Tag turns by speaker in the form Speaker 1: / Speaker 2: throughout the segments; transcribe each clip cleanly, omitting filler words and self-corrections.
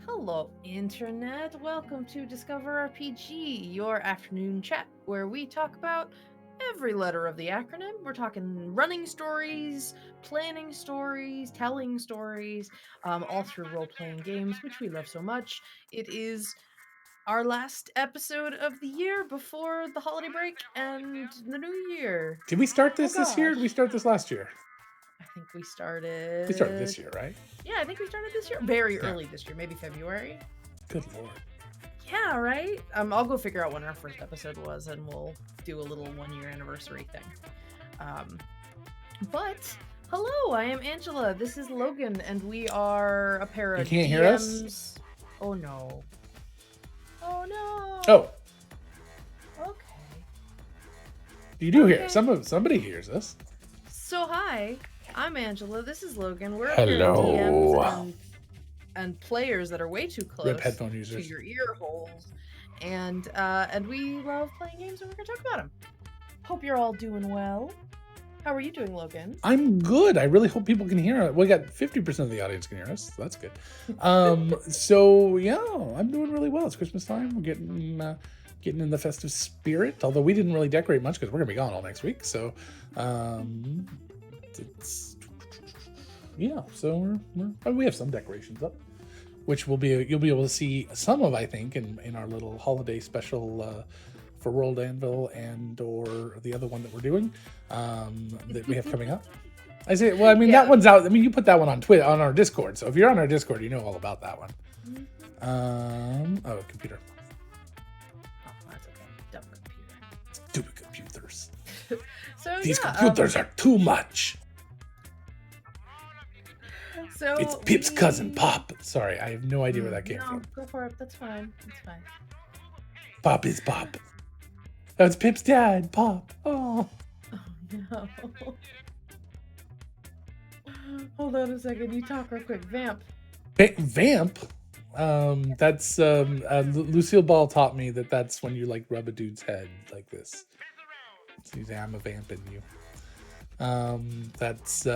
Speaker 1: Hello, Internet. Welcome to Discover RPG, your afternoon chat where we talk about every letter of the acronym. We're talking running stories, planning stories, telling stories, all through role playing games, which we love so much. It is our last episode of the year before the holiday break and the new year.
Speaker 2: Did we start
Speaker 1: Oh,
Speaker 2: this year? Or did we
Speaker 1: gosh.
Speaker 2: start this last year?
Speaker 1: I think we started.
Speaker 2: We started this year, right?
Speaker 1: Yeah, I think we started this year. Very early this year, maybe February.
Speaker 2: Good lord.
Speaker 1: Yeah, right? I'll go figure out when our first episode was and we'll do a little 1-year anniversary thing. But hello, I am Angela. This is Logan, and we are a pair of
Speaker 2: You can't
Speaker 1: DMs.
Speaker 2: hear us?
Speaker 1: Oh no. Oh no.
Speaker 2: Oh,
Speaker 1: Okay.
Speaker 2: you do hear.
Speaker 1: Okay.
Speaker 2: Somebody hears us.
Speaker 1: So hi, I'm Angela. This is Logan. We're a
Speaker 2: Hello.
Speaker 1: pair of DMs and players that are way too close
Speaker 2: Rip headphone
Speaker 1: to
Speaker 2: users.
Speaker 1: your ear holes, and we love playing games, and we're gonna talk about them. Hope you're all doing well. How are you doing, Logan?
Speaker 2: I'm good. I really hope people can hear us. We got 50% of the audience can hear us. So that's good. So yeah, I'm doing really well. It's Christmas time. We're getting in the festive spirit. Although we didn't really decorate much because we're gonna be gone all next week. So it's yeah. So we have some decorations up, which you'll be able to see some of, I think, in our little holiday special for World Anvil and or the other one that we're doing that we have coming up. I say, well, I mean, that one's out. I mean, you put that one on Twitter, on our Discord. So if you're on our Discord, you know all about that one. Computer.
Speaker 1: Oh, that's okay. Dumb computer.
Speaker 2: Stupid computers.
Speaker 1: So
Speaker 2: These computers are too much.
Speaker 1: So
Speaker 2: It's Pip's cousin, Pop. Sorry, I have no idea where that came from.
Speaker 1: Go for it. That's fine. That's fine.
Speaker 2: Pop is Pop. Oh, it's Pip's dad, Pop. Oh.
Speaker 1: Oh no. Hold on a second. You talk real quick. Vamp.
Speaker 2: Vamp? That's Lucille Ball taught me that's when you like rub a dude's head like this. So you say, I'm a vamping you. That's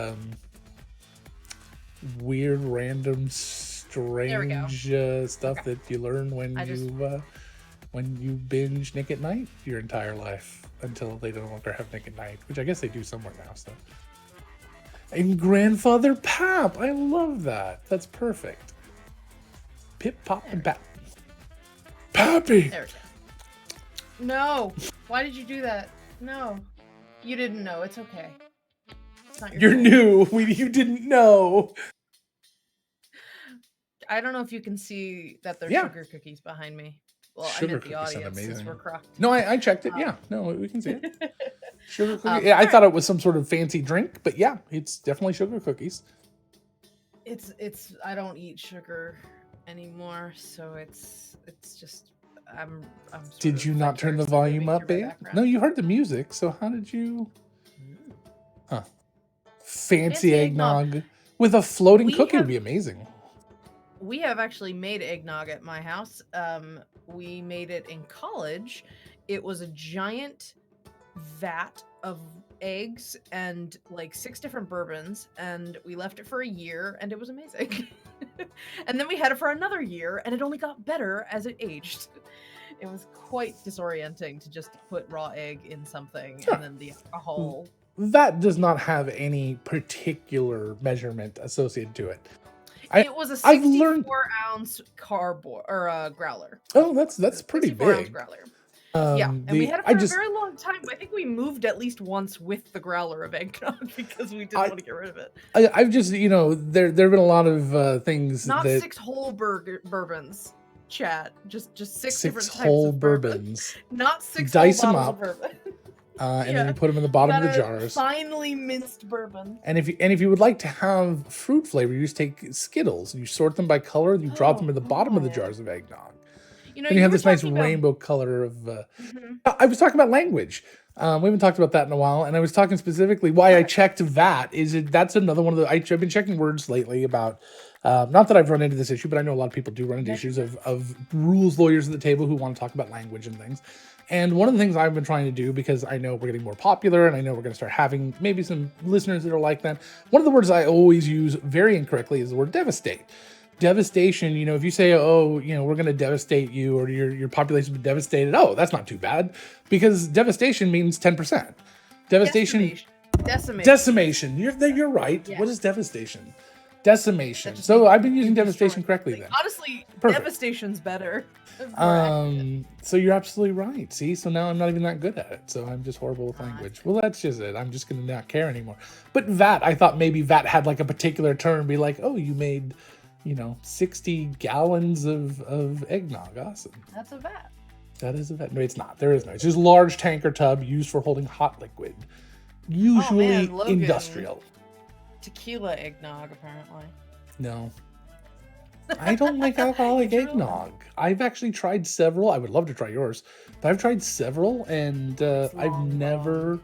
Speaker 2: weird, random, strange stuff that you learn when you binge Nick at Night your entire life until they no longer have Nick at Night, which I guess they do somewhere now. So, and Grandfather Pap, I love that. That's perfect. Pip, Pop, and Pap. Pappy.
Speaker 1: There we go. No. Why did you do that? No. You didn't know. It's okay. It's not
Speaker 2: You're new. You didn't know.
Speaker 1: I don't know if you can see that there's sugar cookies behind me. Well,
Speaker 2: Sugar
Speaker 1: I meant the
Speaker 2: cookies sound
Speaker 1: audience
Speaker 2: amazing.
Speaker 1: since we're crocked.
Speaker 2: No, I checked it. Yeah, no, we can see it. Sugar cookies. Yeah, I thought it was some sort of fancy drink, but yeah, it's definitely sugar cookies.
Speaker 1: It's. I don't eat sugar anymore, so it's just I'm
Speaker 2: Did you not turn the volume up, babe? No, you heard the music, so how did you? Huh. Fancy eggnog with a floating cookie would be amazing.
Speaker 1: We have actually made eggnog at my house. We made it in college. It was a giant vat of eggs and like 6 different bourbons, and we left it for a year, and it was amazing. And then we had it for another year, and it only got better as it aged. It was quite disorienting to just put raw egg in something and then the alcohol.
Speaker 2: That does not have any particular measurement associated to it.
Speaker 1: It was a 64-ounce cardboard or growler.
Speaker 2: Oh, that's pretty big.
Speaker 1: Growler. Yeah, and we had it for a very long time. I think we moved at least once with the growler of eggnog because we didn't want to get rid of it.
Speaker 2: I've just, there have been a lot of things.
Speaker 1: Not
Speaker 2: that...
Speaker 1: 6 whole bourbons, chat. Just 6 different types
Speaker 2: whole
Speaker 1: of
Speaker 2: bourbons.
Speaker 1: Not 6
Speaker 2: Dice
Speaker 1: whole
Speaker 2: them
Speaker 1: bottles
Speaker 2: up.
Speaker 1: of bourbon.
Speaker 2: And then you put them in the bottom of the jars.
Speaker 1: Finely minced bourbon.
Speaker 2: And if you would like to have fruit flavor, you just take Skittles. You sort them by color. You drop them in the bottom of the jars of eggnog. And you have this nice rainbow color of. I was talking about language. We haven't talked about that in a while, and I was talking specifically why I checked VAT. That's another one of the. I've been checking words lately about. Not that I've run into this issue, but I know a lot of people do run into issues of rules lawyers at the table who want to talk about language and things. And one of the things I've been trying to do, because I know we're getting more popular and I know we're going to start having maybe some listeners that are like that. One of the words I always use very incorrectly is the word devastate. Devastation, if you say, we're going to devastate you or your population's been devastated. Oh, that's not too bad, because devastation means 10%. Devastation. Decimation. You're right. Yeah. What is devastation? Decimation. So I've been using devastation correctly then.
Speaker 1: Honestly, perfect. Devastation's better.
Speaker 2: So you're absolutely right. See, so now I'm not even that good at it. So I'm just horrible with language. Well, that's just it. I'm just going to not care anymore. But VAT, I thought maybe VAT had like a particular term, be like, oh, you made, 60 gallons of eggnog. Awesome.
Speaker 1: That's a VAT.
Speaker 2: That is a VAT. No, it's not. There is no. It's just a large tanker tub used for holding hot liquid. Usually industrial.
Speaker 1: Tequila eggnog, apparently.
Speaker 2: No. I don't like alcoholic eggnog. I've actually tried several. I would love to try yours, but I've tried several, and I've never.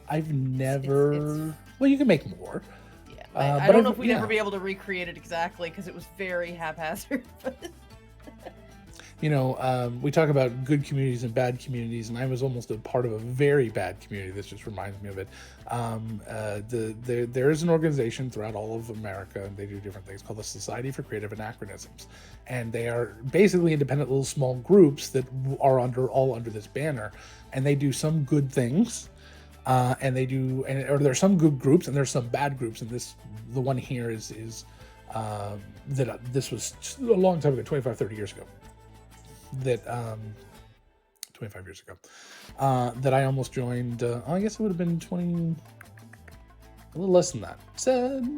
Speaker 2: Well, you can make more.
Speaker 1: Yeah, I don't know if we'd ever be able to recreate it exactly because it was very haphazard.
Speaker 2: We talk about good communities and bad communities, and I was almost a part of a very bad community. This just reminds me of it. There is an organization throughout all of America, and they do different things, called the Society for Creative Anachronisms. And they are basically independent little small groups that are all under this banner. And they do some good things, or there's some good groups, and there's some bad groups. And the one here is that this was a long time ago, 25, 30 years ago. That 25 years ago that I almost joined. I guess it would have been a little less than that.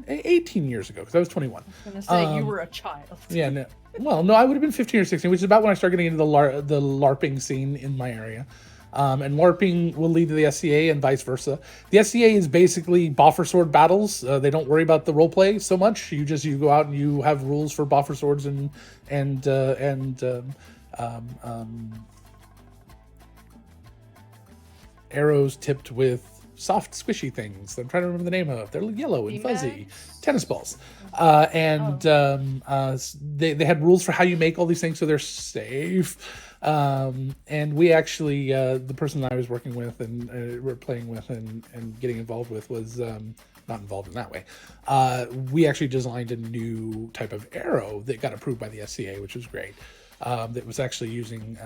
Speaker 2: 18 years ago, because I was 21.
Speaker 1: I was going to say you were a child.
Speaker 2: Yeah, no. Well, no, I would have been 15 or 16, which is about when I started getting into the LARPing scene in my area. And LARPing will lead to the SCA and vice versa. The SCA is basically Boffer sword battles. They don't worry about the role play so much. You go out and you have rules for Boffer swords and arrows tipped with soft squishy things that I'm trying to remember the name of. They're yellow and fuzzy. Tennis balls. They had rules for how you make all these things so they're safe. And we actually, the person that I was working with and we're playing with and getting involved with was not involved in that way. We actually designed a new type of arrow that got approved by the SCA, which was great. That was actually using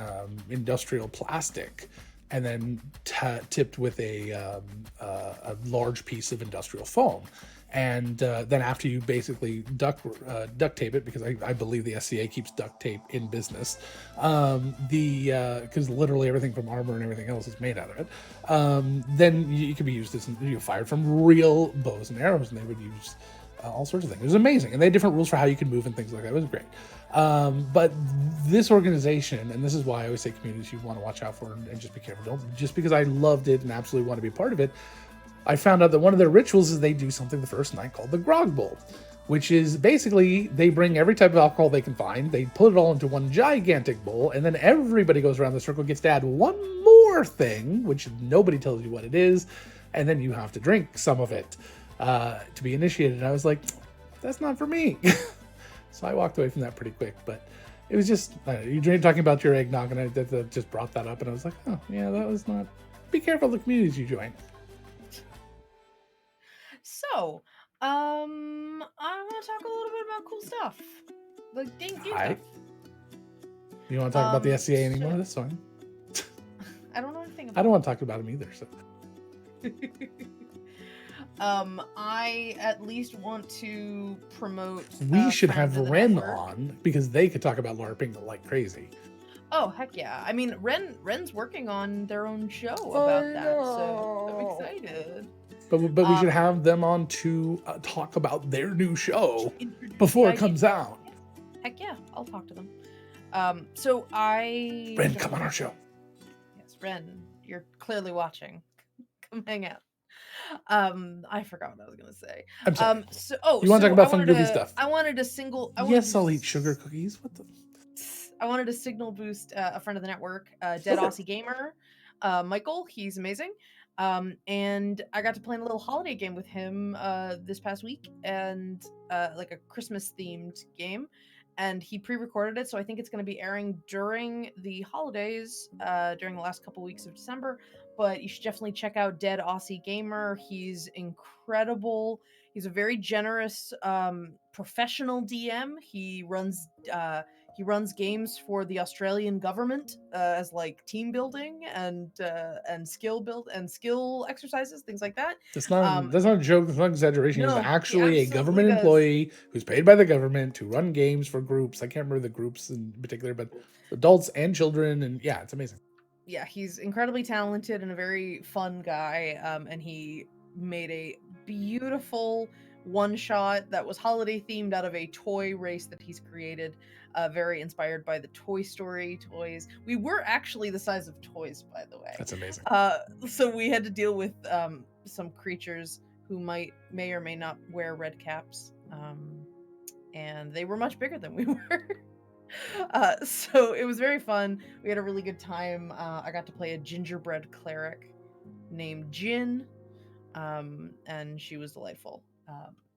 Speaker 2: industrial plastic and then tipped with a large piece of industrial foam. And then after you basically duct tape it, because I believe the SCA keeps duct tape in business, because literally everything from armor and everything else is made out of it, then you could be used as fired from real bows and arrows, and they would use all sorts of things. It was amazing, and they had different rules for how you could move and things like that. It was great. But this organization, and this is why I always say communities you want to watch out for and just be careful. Don't just because I loved it and absolutely want to be a part of it. I found out that one of their rituals is they do something the first night called the Grog Bowl, which is basically they bring every type of alcohol they can find, they put it all into one gigantic bowl, and then everybody goes around the circle, gets to add one more thing, which nobody tells you what it is, and then you have to drink some of it to be initiated. And I was like, that's not for me. So I walked away from that pretty quick, but it was just, you're talking about your eggnog, and I just brought that up, and I was like, oh, yeah, that was not... Be careful the communities you join.
Speaker 1: So, I want to talk a little bit about cool stuff. Like game stuff.
Speaker 2: You want to talk about the SCA anymore? That's fine.
Speaker 1: I don't know anything about
Speaker 2: I don't want to talk about them either, so...
Speaker 1: I at least want to promote.
Speaker 2: We should have Ren on, because they could talk about LARPing like crazy.
Speaker 1: Oh heck yeah! I mean, Ren's working on their own show about that, so I'm excited.
Speaker 2: But we should have them on to talk about their new show before it comes out.
Speaker 1: Heck yeah, I'll talk to them. So
Speaker 2: Ren, come on our show.
Speaker 1: Yes, Ren, you're clearly watching. Come hang out. I forgot what I was gonna say.
Speaker 2: I'm sorry.
Speaker 1: You
Speaker 2: want to talk about fun goofy stuff?
Speaker 1: I wanted to single.
Speaker 2: Yes, I'll eat sugar cookies. What the?
Speaker 1: I wanted to signal boost a friend of the network, Dead Aussie Gamer, Michael. He's amazing. And I got to play a little holiday game with him this past week, and like a Christmas themed game. And he pre-recorded it, so I think it's going to be airing during the holidays, during the last couple weeks of December. But you should definitely check out Dead Aussie Gamer. He's incredible. He's a very generous, professional DM. He runs games for the Australian government as like team building and skill exercises, things like that.
Speaker 2: That's not a joke. That's not an exaggeration.
Speaker 1: No,
Speaker 2: he's actually a government employee who's paid by the government to run games for groups. I can't remember the groups in particular, but adults and children, and yeah, it's amazing.
Speaker 1: Yeah, he's incredibly talented and a very fun guy. And he made a beautiful one-shot that was holiday themed out of a toy race that he's created. Very inspired by the Toy Story toys. We were actually the size of toys, by the way.
Speaker 2: That's amazing.
Speaker 1: So we had to deal with some creatures who may or may not wear red caps. And they were much bigger than we were. So it was very fun. We had a really good time. I got to play a gingerbread cleric named Jin, and she was delightful.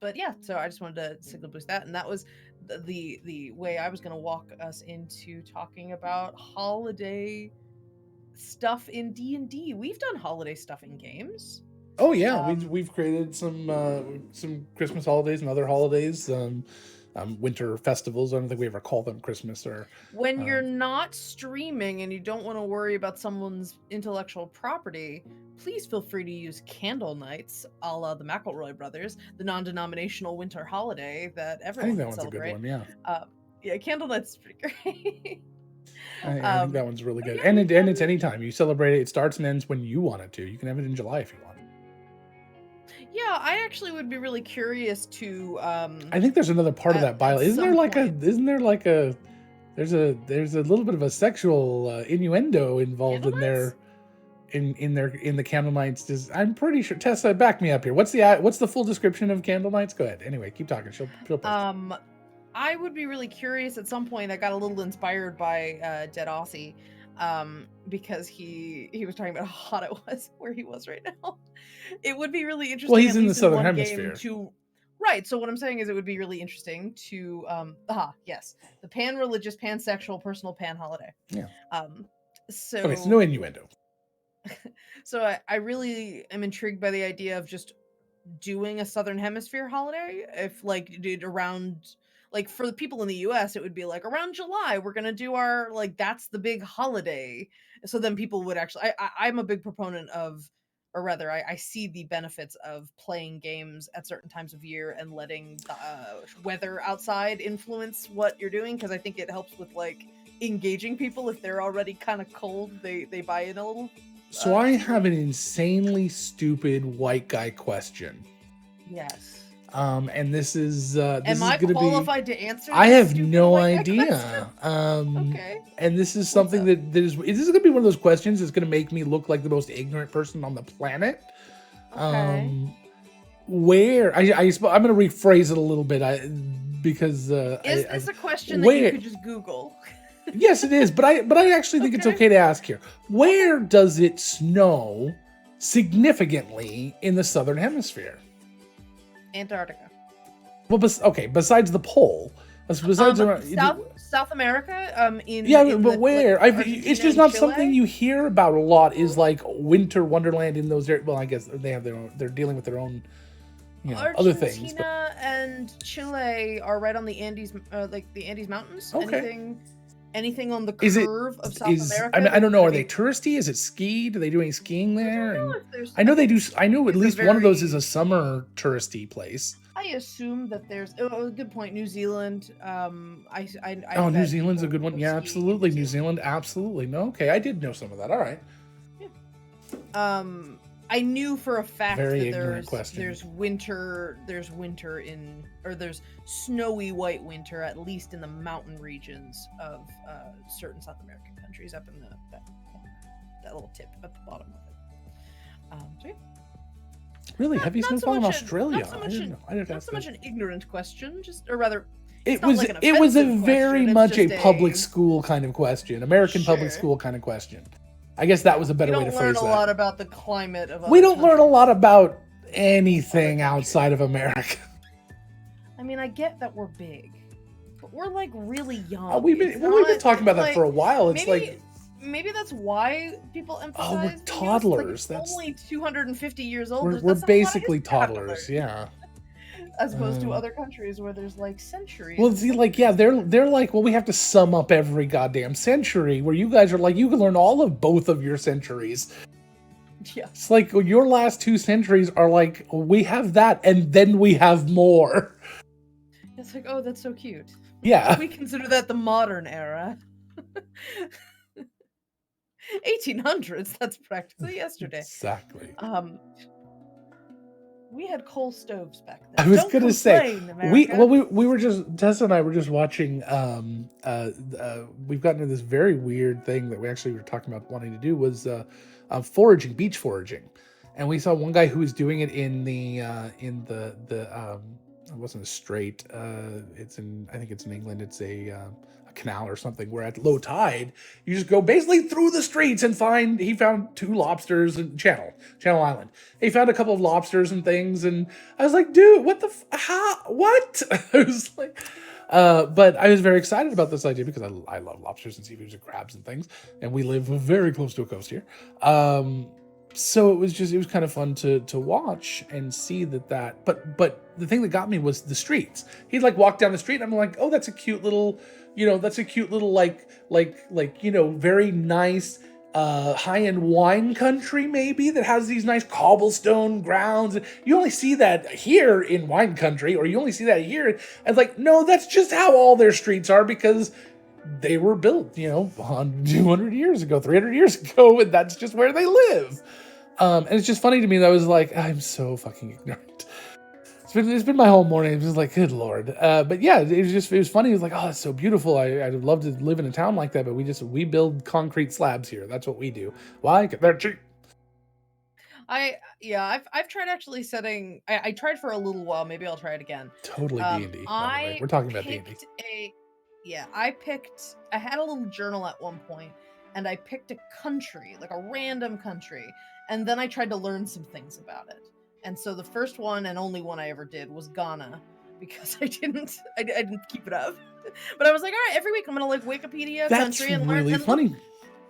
Speaker 1: But yeah, so I just wanted to signal boost that, and that was the way I was going to walk us into talking about holiday stuff in D&D. We've done holiday stuff in games.
Speaker 2: Oh yeah, we've created some Christmas holidays and other holidays. Winter festivals. I don't think we ever call them Christmas or...
Speaker 1: When you're not streaming and you don't want to worry about someone's intellectual property, please feel free to use candle nights, a la the McElroy brothers, the non-denominational winter holiday that everyone can celebrate.
Speaker 2: I think that one's a good one, yeah.
Speaker 1: Yeah, candle nights is pretty great.
Speaker 2: I think that one's really good. And it's anytime. You celebrate it. It starts and ends when you want it to. You can have it in July if you want.
Speaker 1: Yeah, I actually would be really curious to.
Speaker 2: I think there's another part of that bylaw. There's a little bit of a sexual innuendo involved in there, in the candle nights. I'm pretty sure. Tessa, back me up here. What's the full description of candle nights? Go ahead. Anyway, keep talking. She'll post it.
Speaker 1: I would be really curious at some point. I got a little inspired by Dead Aussie. Because he was talking about how hot it was where he was right now. It would be really interesting.
Speaker 2: Well, he's in the Southern Hemisphere.
Speaker 1: Right, so what I'm saying is it would be really interesting to yes, the pan-religious, pansexual, personal pan holiday.
Speaker 2: Yeah.
Speaker 1: So
Speaker 2: okay, so no innuendo.
Speaker 1: So I really am intrigued by the idea of just doing a Southern Hemisphere holiday. If around, like, for the people in the US, it would be like around July, we're gonna do our, like, that's the big holiday. So then people would actually, I'm a big proponent of, or rather, I see the benefits of playing games at certain times of year and letting the weather outside influence what you're doing, because I think it helps with, like, engaging people. If they're already kind of cold, they buy in a little.
Speaker 2: So I have an insanely stupid white guy question.
Speaker 1: Yes.
Speaker 2: And this is
Speaker 1: am I qualified to answer?
Speaker 2: I have no idea.
Speaker 1: Okay.
Speaker 2: And this is something this is going to be one of those questions that's going to make me look like the most ignorant person on the planet.
Speaker 1: Okay.
Speaker 2: where I'm going to rephrase it a little bit. Because
Speaker 1: is this a question that you could just Google?
Speaker 2: Yes, it is, but I actually think it's okay to ask here. Where does it snow significantly in the southern hemisphere?
Speaker 1: Antarctica.
Speaker 2: Well, besides the pole, besides
Speaker 1: South America.
Speaker 2: But where? It's just not something you hear about a lot. Is like winter wonderland in those areas. Well, I guess they have their own. They're dealing with their own. Other things.
Speaker 1: Argentina and Chile are right on the Andes, like the Andes Mountains.
Speaker 2: Okay.
Speaker 1: Anything on the curve of South America?
Speaker 2: I mean, I don't know. Are they touristy? Is it ski? Do they do any skiing there? I know they do. I know at least one of those is a summer touristy place.
Speaker 1: I assume that there's a good point. New Zealand.
Speaker 2: New Zealand's a good one. Yeah, absolutely. New Zealand, absolutely. No, okay. I did know some of that. All right.
Speaker 1: Yeah. I knew for a fact
Speaker 2: that
Speaker 1: there's snowy white winter, at least in the mountain regions of certain South American countries, up in that little tip at the bottom of it. So yeah.
Speaker 2: Really heavy snowfall in Australia?
Speaker 1: Not so much an ignorant question, or rather,
Speaker 2: it was a very much a public school kind of question, American public school kind of question. I guess that was a better way to phrase that.
Speaker 1: We don't learn a lot about the climate of.
Speaker 2: We don't learn a lot about anything outside of America.
Speaker 1: I mean, I get that we're big, but we're like really young.
Speaker 2: We've been talking about that for a while. It's
Speaker 1: maybe that's why people emphasize.
Speaker 2: Oh, we're toddlers.
Speaker 1: That's only 250 years old.
Speaker 2: We're basically toddlers. Yeah.
Speaker 1: As opposed to other countries where there's like centuries.
Speaker 2: Well, see, they're like, well, we have to sum up every goddamn century. Where you guys are like, you can learn all of both of your centuries.
Speaker 1: Yeah.
Speaker 2: It's like your last 2 centuries are like, we have that, and then we have more.
Speaker 1: It's like, oh, that's so cute.
Speaker 2: Yeah.
Speaker 1: We consider that the modern era. 1800s. That's practically yesterday.
Speaker 2: Exactly.
Speaker 1: We had coal stoves back then.
Speaker 2: I was gonna say
Speaker 1: America.
Speaker 2: we were just Tessa and I were just watching. We've gotten into this very weird thing that we actually were talking about wanting to do was foraging, beach foraging, and we saw one guy who was doing it in the it wasn't a strait. I think it's in England. It's a canal or something where at low tide you just go basically through the streets and he found 2 lobsters in Channel Island. He found a couple of lobsters and things, and I was like, dude, what the what? I was like, but I was very excited about this idea because I love lobsters and seafood and crabs and things, and we live very close to a coast here. So it was kind of fun to watch and see that. But the thing that got me was the streets. He'd like walk down the street, and I'm like, oh, that's a cute little, very nice high-end wine country maybe that has these nice cobblestone grounds. You only see that here in wine country, or you only see that here. And like, no, that's just how all their streets are because they were built, 200 years ago, 300 years ago, and that's just where they live. And it's just funny to me that I was like, I'm so fucking ignorant. It's been my whole morning. It was just like, good Lord. But yeah, it was funny. It was like, oh, it's so beautiful. I'd love to live in a town like that, but we build concrete slabs here. That's what we do. Why? Because they're cheap.
Speaker 1: I've tried actually setting. I tried for a little while. Maybe I'll try it again.
Speaker 2: Totally D&D. We're talking about D&D.
Speaker 1: I had a little journal at one point, and I picked a country, like a random country, and then I tried to learn some things about it. And so the first one and only one I ever did was Ghana, because I didn't keep it up. But I was like, all right, every week I'm gonna like Wikipedia country and learn.
Speaker 2: That's really funny.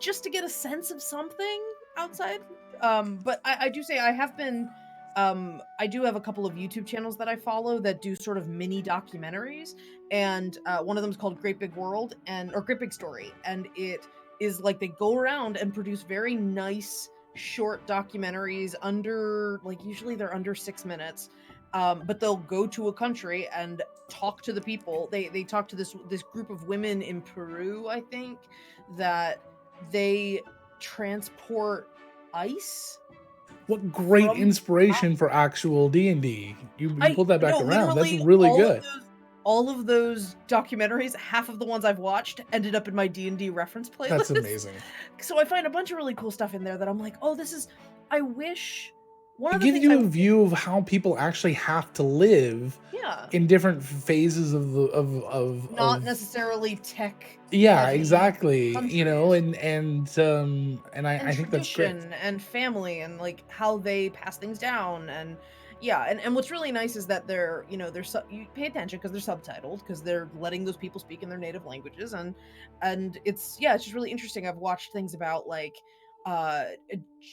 Speaker 1: Just to get a sense of something outside. But I do say I have been. I do have a couple of YouTube channels that I follow that do sort of mini documentaries, and one of them is called Great Big World or Great Big Story, and it is like they go around and produce very nice short documentaries usually they're under 6 minutes, but they'll go to a country and talk to the people. They talk to this group of women in Peru, I think, that they transport ice.
Speaker 2: What great inspiration for actual D&D. You pulled that back around. That's really good.
Speaker 1: All of those documentaries, half of the ones I've watched ended up in my D&D reference playlist.
Speaker 2: That's amazing.
Speaker 1: So I find a bunch of really cool stuff in there that I'm like, oh, I wish
Speaker 2: It gives you a view of how people actually have to live in different phases of the
Speaker 1: not necessarily tech.
Speaker 2: Yeah, exactly.
Speaker 1: Countries.
Speaker 2: You know, and I think that's great.
Speaker 1: And family and like how they pass things down and and what's really nice is that they're you pay attention because they're subtitled because they're letting those people speak in their native languages and it's just really interesting. I've watched things about like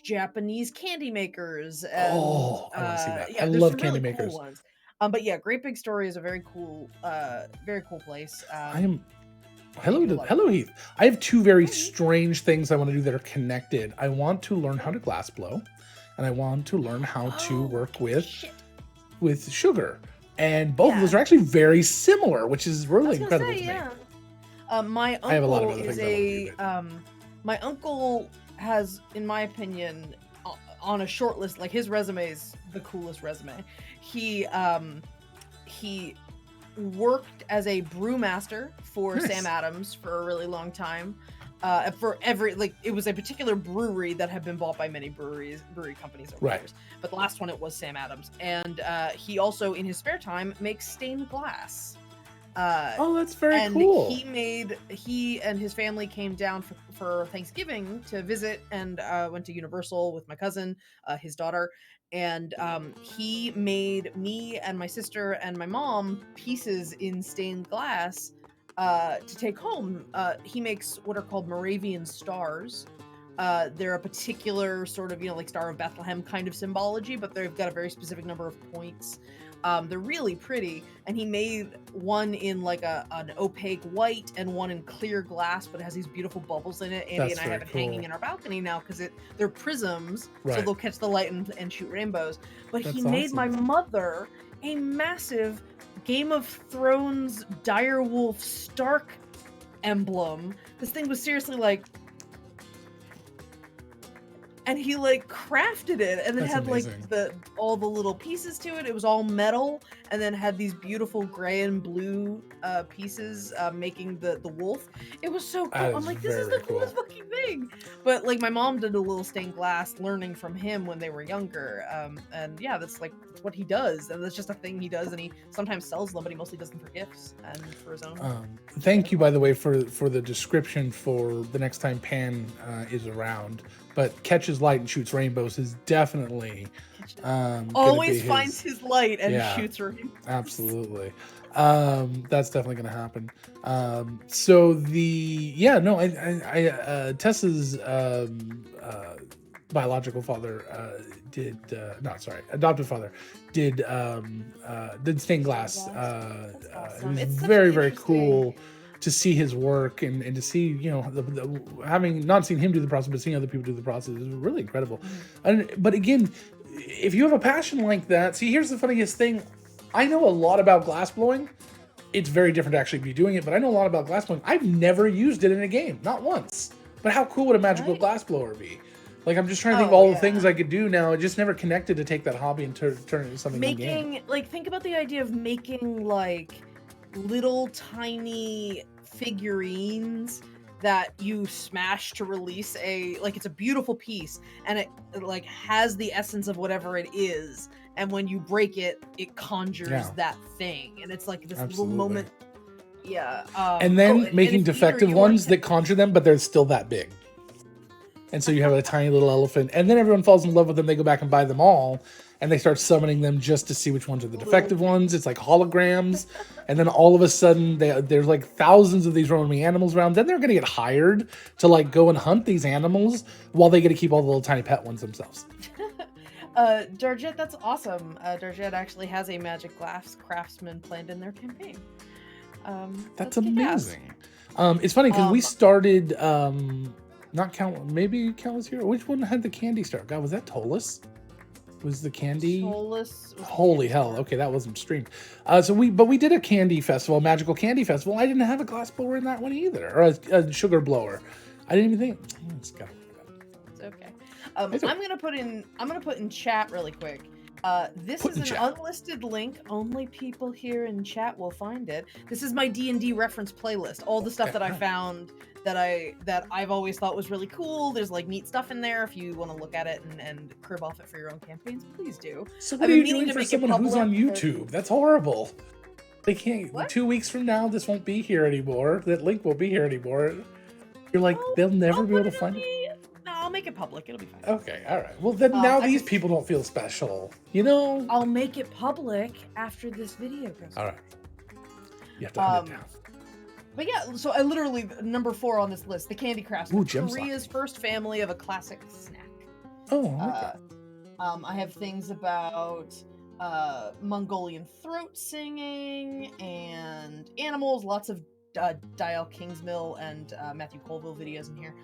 Speaker 1: Japanese candy makers and
Speaker 2: I want to see that. I
Speaker 1: there's
Speaker 2: love
Speaker 1: some
Speaker 2: candy
Speaker 1: really
Speaker 2: makers.
Speaker 1: cool ones. But Great Big Story is a very cool place.
Speaker 2: I am hello Heath. I have two very strange things I want to do that are connected. I want to learn how to glass blow, and I want to learn how to work with sugar. And both of those are actually very similar, which is really incredible to me.
Speaker 1: My uncle
Speaker 2: I have a lot of other
Speaker 1: is my uncle has, in my opinion, on a short list, like his resume is the coolest resume. He worked as a brewmaster for Sam Adams for a really long time. It was a particular brewery that had been bought by many brewery companies over the years. But the last one, it was Sam Adams. And he also, in his spare time, makes stained glass.
Speaker 2: That's very cool.
Speaker 1: He and his family came down for Thanksgiving to visit and went to Universal with my cousin, his daughter. And he made me and my sister and my mom pieces in stained glass to take home. He makes what are called Moravian stars. They're a particular sort of, like Star of Bethlehem kind of symbology, but they've got a very specific number of points. They're really pretty, and he made one in like an opaque white and one in clear glass, but it has these beautiful bubbles in it. Andy and I have it hanging in our balcony now because they're prisms, so they'll catch the light and shoot rainbows. But he made my mother a massive Game of Thrones direwolf Stark emblem. This thing was seriously like... And he like crafted it and then had amazing. Like all the little pieces to it. It was all metal and then had these beautiful gray and blue pieces making the wolf. It was so cool. I'm like, this is the coolest fucking thing. But like my mom did a little stained glass learning from him when they were younger. And that's what he does. And that's just a thing he does. And he sometimes sells them, but he mostly does them for gifts and for his own.
Speaker 2: Thank you, by the way, for the description for the next time Pan is around. But catches light and shoots rainbows is definitely
Speaker 1: always finds his light and shoots rainbows.
Speaker 2: Absolutely. That's definitely going to happen. Tessa's biological father adoptive father did stained glass. It was very, very cool to see his work and to see, having not seen him do the process, but seeing other people do the process is really incredible. But again, if you have a passion like that, see, here's the funniest thing. I know a lot about glass blowing. It's very different to actually be doing it, but I know a lot about glass blowing. I've never used it in a game, not once. But how cool would a magical glass blower be? Like, I'm just trying to think of all the things I could do now. I just never connected to take that hobby and turn it into something in game.
Speaker 1: Think about the idea of making, little tiny figurines that you smash to release it's a beautiful piece and it has the essence of whatever it is, and when you break it conjures that thing, and it's like this little moment.
Speaker 2: And then making defective ones that conjure them, but they're still that big, and so you have a tiny little elephant, and then everyone falls in love with them. They go back and buy them all, and they start summoning them just to see which ones are the defective ones. It's like holograms. And then all of a sudden, there's like thousands of these roaming animals around. Then they're going to get hired to go and hunt these animals while they get to keep all the little tiny pet ones themselves.
Speaker 1: Darjet, that's awesome. Darjet actually has a magic glass craftsman planned in their campaign.
Speaker 2: That's amazing. It's funny because we started, maybe Countless Hero. Which one had the candy star? God, was that Tolus? Was the candy? Holy hell! Okay, that wasn't streamed. We did a candy festival, a magical candy festival. I didn't have a glass blower in that one either, or a sugar blower. I didn't even think. It's
Speaker 1: okay. I'm gonna put in chat really quick. This is an unlisted link. Only people here in chat will find it. This is my D&D reference playlist. All the stuff that I found that I've always thought was really cool. There's like neat stuff in there. If you want to look at it and crib off it for your own campaigns, please do.
Speaker 2: So what are you doing for someone who's on YouTube? That's horrible. They can't. What? 2 weeks from now, this won't be here anymore. That link won't be here anymore. You're like, they'll never be able to find it.
Speaker 1: No, I'll make it public. It'll be fine.
Speaker 2: Okay, all right. Well, then now these people don't feel special, you know?
Speaker 1: I'll make it public after this video goes.
Speaker 2: All right. You have to hunt it down.
Speaker 1: But yeah, so I literally, number 4 on this list, the Candy Craftsman. Korea's first family of a classic snack.
Speaker 2: Oh, okay.
Speaker 1: I have things about Mongolian throat singing and animals, lots of Dial Kingsmill and Matthew Colville videos in here.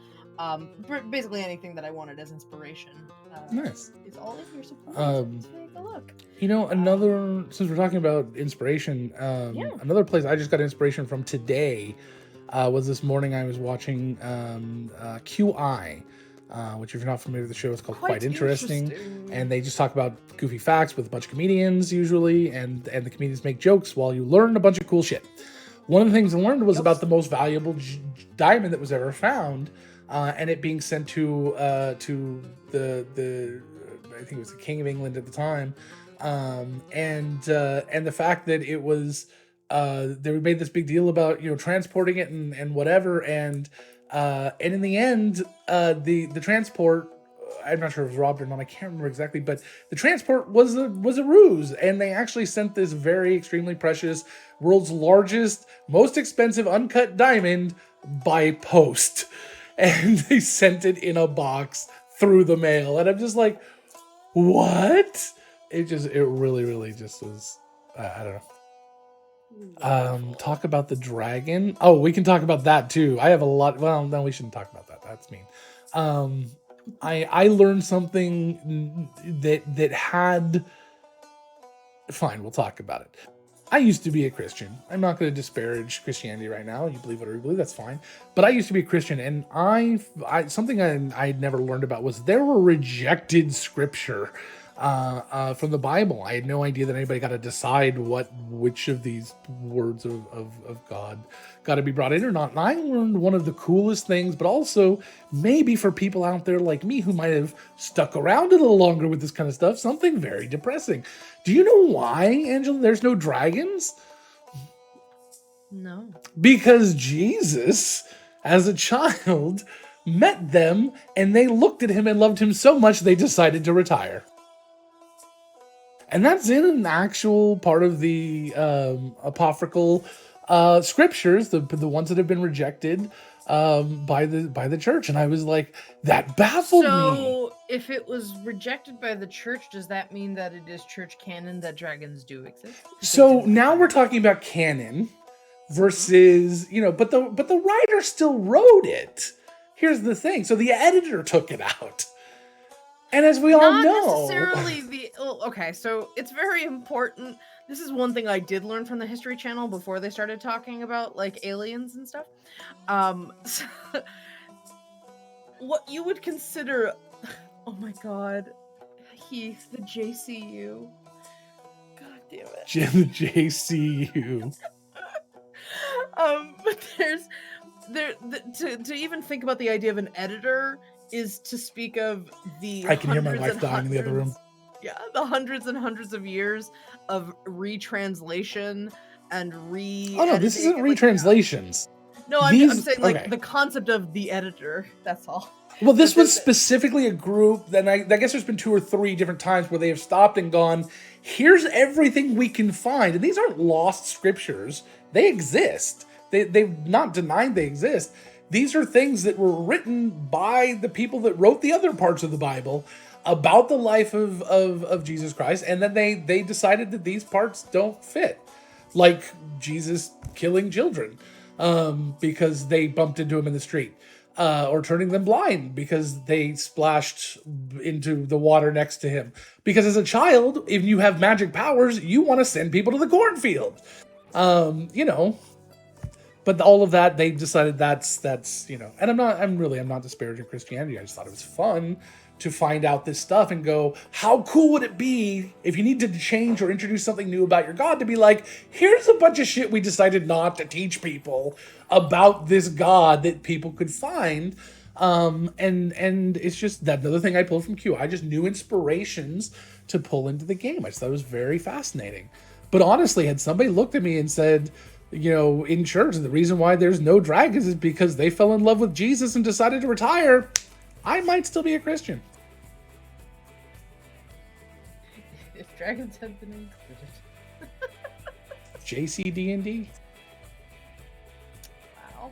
Speaker 1: Basically anything that I wanted as inspiration.
Speaker 2: Nice.
Speaker 1: It's all in here, so please take a look.
Speaker 2: You know, since we're talking about inspiration, another place I just got inspiration from today was this morning I was watching QI, which if you're not familiar with the show, it's called Quite Interesting. And they just talk about goofy facts with a bunch of comedians usually, and the comedians make jokes while you learn a bunch of cool shit. One of the things I learned was about the most valuable diamond that was ever found, and it being sent to the I think it was the King of England at the time, and the fact that it was they made this big deal about transporting it and whatever, and in the end the transport, I'm not sure if it was robbed or not, I can't remember exactly, but the transport was a ruse, and they actually sent this very extremely precious, world's largest, most expensive uncut diamond by post, and they sent it in a box through the mail, and I'm just like, what? It really just was, I don't know. Talk about the dragon. Oh, we can talk about that too. I have a lot. Well, no, we shouldn't talk about that. That's mean. I learned something that had. Fine, we'll talk about it. I used to be a Christian. I'm not going to disparage Christianity right now. You believe whatever you believe, that's fine. But I used to be a Christian, and something I'd never learned about was there were rejected scripture from the Bible. I had no idea that anybody got to decide which of these words of God got to be brought in or not. And I learned one of the coolest things, but also maybe for people out there like me who might have stuck around a little longer with this kind of stuff, something very depressing. Do you know why, Angela, there's no dragons?
Speaker 1: No.
Speaker 2: Because Jesus, as a child, met them, and they looked at him and loved him so much they decided to retire. And that's in an actual part of the apocryphal scriptures, the ones that have been rejected by the church. And I was like, that baffled me.
Speaker 1: So if it was rejected by the church, does that mean that it is church canon that dragons do exist?
Speaker 2: So now we're talking about canon versus, but the writer still wrote it. Here's the thing. So the editor took it out. And as we all know,
Speaker 1: not necessarily okay, so it's very important. This is one thing I did learn from the History Channel before they started talking about like aliens and stuff. So, what you would consider, oh my God, Heath, the JCU. God damn it.
Speaker 2: The JCU.
Speaker 1: But to even think about the idea of an editor is to speak of the
Speaker 2: I can hear my wife dying in the other room.
Speaker 1: Yeah, the hundreds and hundreds of years of retranslation and
Speaker 2: Oh no, this isn't retranslations.
Speaker 1: No, I'm saying like the concept of the editor. That's all.
Speaker 2: Well, this was specifically a group that I guess there's been 2 or 3 different times where they have stopped and gone, here's everything we can find. And these aren't lost scriptures. They exist. They've not denied they exist. These are things that were written by the people that wrote the other parts of the Bible about the life of Jesus Christ, and then they decided that these parts don't fit. Like Jesus killing children because they bumped into him in the street. Or turning them blind because they splashed into the water next to him. Because as a child, if you have magic powers, you want to send people to the cornfield. But but all of that, they decided that's and I'm not disparaging Christianity. I just thought it was fun to find out this stuff and go, how cool would it be if you need to change or introduce something new about your God, to be like, here's a bunch of shit we decided not to teach people about this God that people could find. And it's just that another thing I pulled from Q. I just knew inspirations to pull into the game. I just thought it was very fascinating. But honestly, had somebody looked at me and said, in church, the reason why there's no dragons is because they fell in love with Jesus and decided to retire, I might still be a Christian.
Speaker 1: If dragons had been included.
Speaker 2: JCD&D.
Speaker 1: Wow.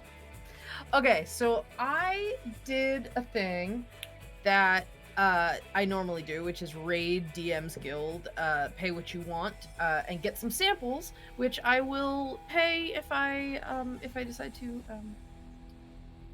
Speaker 1: Okay, so I did a thing that I normally do, which is raid DM's Guild, pay what you want, and get some samples, which I will pay if I decide to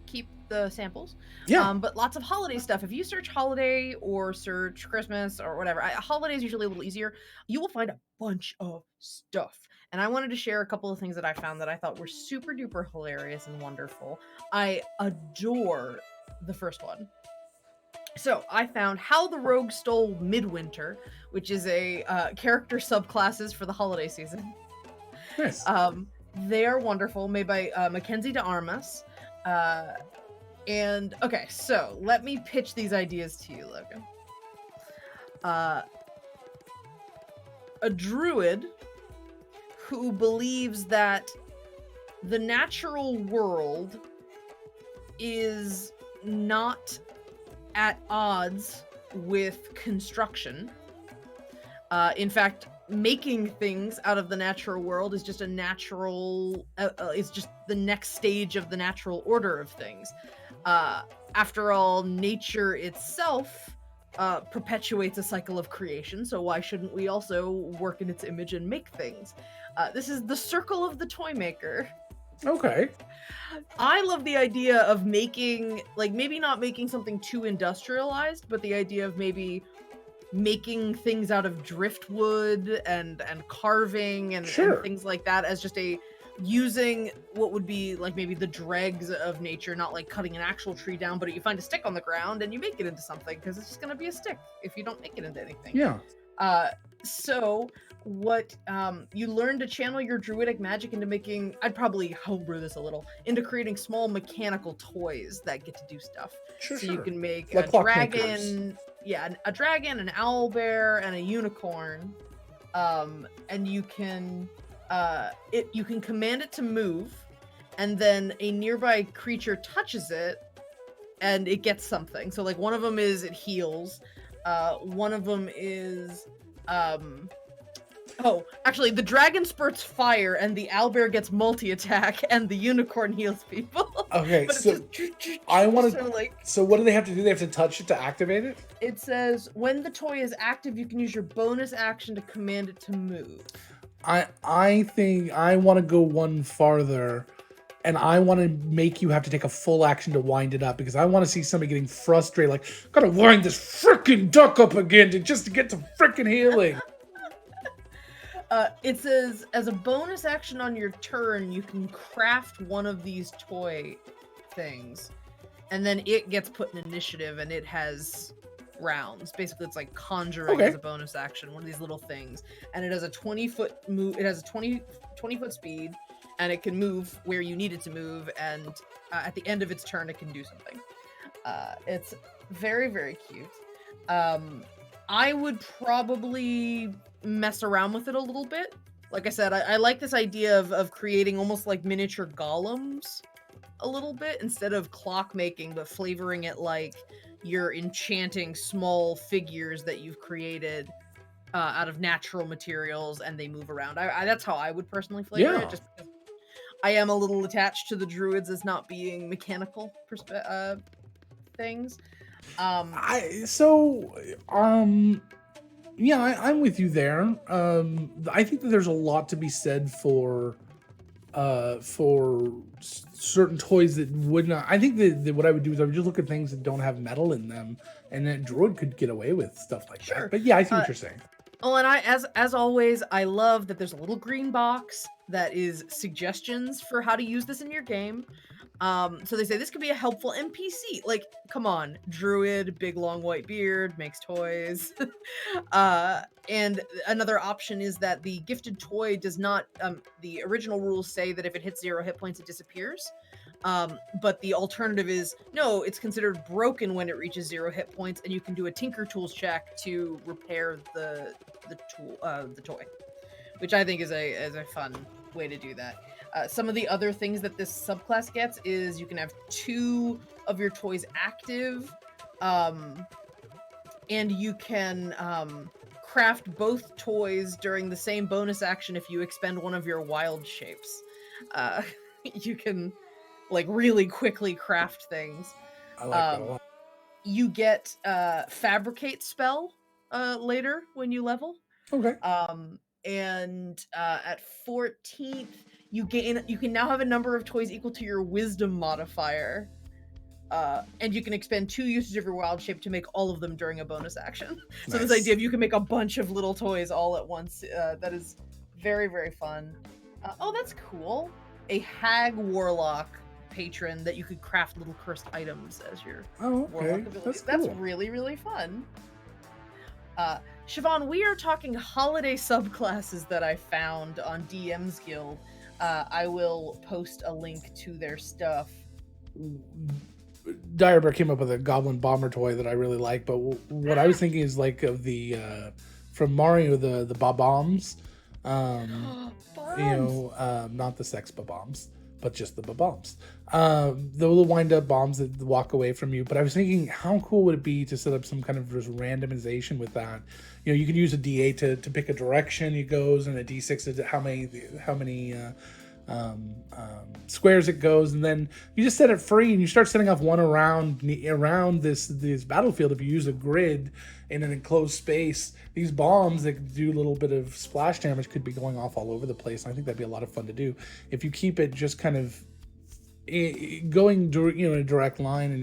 Speaker 1: keep the samples.
Speaker 2: Yeah.
Speaker 1: But lots of holiday stuff. If you search holiday or search Christmas or whatever, holiday is usually a little easier. You will find a bunch of stuff. And I wanted to share a couple of things that I found that I thought were super duper hilarious and wonderful. I adore the first one. So I found How the Rogue Stole Midwinter, which is a character subclasses for the holiday season.
Speaker 2: Nice.
Speaker 1: They are wonderful, made by Mackenzie de Armas. And okay, so let me pitch these ideas to you, Logan. A druid who believes that the natural world is not at odds with construction. In fact, making things out of the natural world is just a natural, it's just the next stage of the natural order of things. After all, nature itself perpetuates a cycle of creation, so why shouldn't we also work in its image and make things? This is the circle of the toy maker.
Speaker 2: Okay.
Speaker 1: I love the idea of making, like, maybe not making something too industrialized, but the idea of maybe making things out of driftwood and carving and things like that, as just using what would be like maybe the dregs of nature, not like cutting an actual tree down, but you find a stick on the ground and you make it into something, because it's just going to be a stick if you don't make it into anything.
Speaker 2: Yeah.
Speaker 1: So what you learn to channel your druidic magic into making, I'd probably homebrew this a little, into creating small mechanical toys that get to do stuff. You can make like a dragon, a dragon, an owlbear, and a unicorn. And you can you can command it to move, and then a nearby creature touches it and it gets something. So like one of them is it heals, one of them is oh, actually, the dragon spurts fire, and the owlbear gets multi-attack, and the unicorn heals people.
Speaker 2: Okay, so I want to. So what do they have to do? They have to touch it to activate it?
Speaker 1: It says when the toy is active, you can use your bonus action to command it to move.
Speaker 2: I think I want to go one farther, and I want to make you have to take a full action to wind it up, because I want to see somebody getting frustrated, like, gotta wind this freaking duck up again just to get to freaking healing.
Speaker 1: It says, as a bonus action on your turn, you can craft one of these toy things, and then it gets put in initiative, and it has rounds. Basically, it's like conjuring as a bonus action, one of these little things, and it has a 20-foot move. It has a 20-foot speed, and it can move where you need it to move, and at the end of its turn, it can do something. It's very, very cute. I would probably mess around with it a little bit. Like I said, I like this idea of creating almost like miniature golems a little bit, instead of clockmaking, but flavoring it like you're enchanting small figures that you've created out of natural materials, and they move around. That's how I would personally flavor it, just because I am a little attached to the druids as not being mechanical things.
Speaker 2: I'm with you there. I think that there's a lot to be said for certain toys that would not. I think that what I would do is I would just look at things that don't have metal in them, and then druid could get away with stuff like that. But yeah, I see what you're saying.
Speaker 1: Oh, and as always, I love that there's a little green box that is suggestions for how to use this in your game. So they say this could be a helpful NPC. Like, come on, druid, big long white beard, makes toys. And another option is that the gifted toy does not, the original rules say that if it hits 0 hit points, it disappears. But the alternative is, no, it's considered broken when it reaches 0 hit points, and you can do a Tinker Tools check to repair the toy, which I think is a fun way to do that. Some of the other things that this subclass gets is you can have 2 of your toys active, and you can craft both toys during the same bonus action if you expend one of your wild shapes. You can like really quickly craft things.
Speaker 2: I like that a lot.
Speaker 1: You get fabricate spell later when you level.
Speaker 2: Okay.
Speaker 1: And at 14th, you can now have a number of toys equal to your wisdom modifier. And you can expend 2 uses of your wild shape to make all of them during a bonus action. So
Speaker 2: Nice.
Speaker 1: this idea of you can make a bunch of little toys all at once, that is very, very fun. Oh, that's cool. A hag warlock patron that you could craft little cursed items as your warlock abilities. That's really, really fun. Siobhan, we are talking holiday subclasses that I found on DM's Guild. I will post a link to their stuff.
Speaker 2: Direbear came up with a goblin bomber toy that I really like, but what I was thinking is like of the from Mario, the Bob-Bombs. You know, not the sex Bob-Bombs, but just the Bob-Bombs. The little wind-up bombs that walk away from you. But I was thinking, how cool would it be to set up some kind of just randomization with that? You know, you can use a D8 to pick a direction it goes, and a D6 to how many squares it goes, and then you just set it free, and you start setting off one around this battlefield. If you use a grid in an enclosed space, these bombs that do a little bit of splash damage could be going off all over the place. And I think that'd be a lot of fun to do if you keep it just kind of going, you know, in a direct line and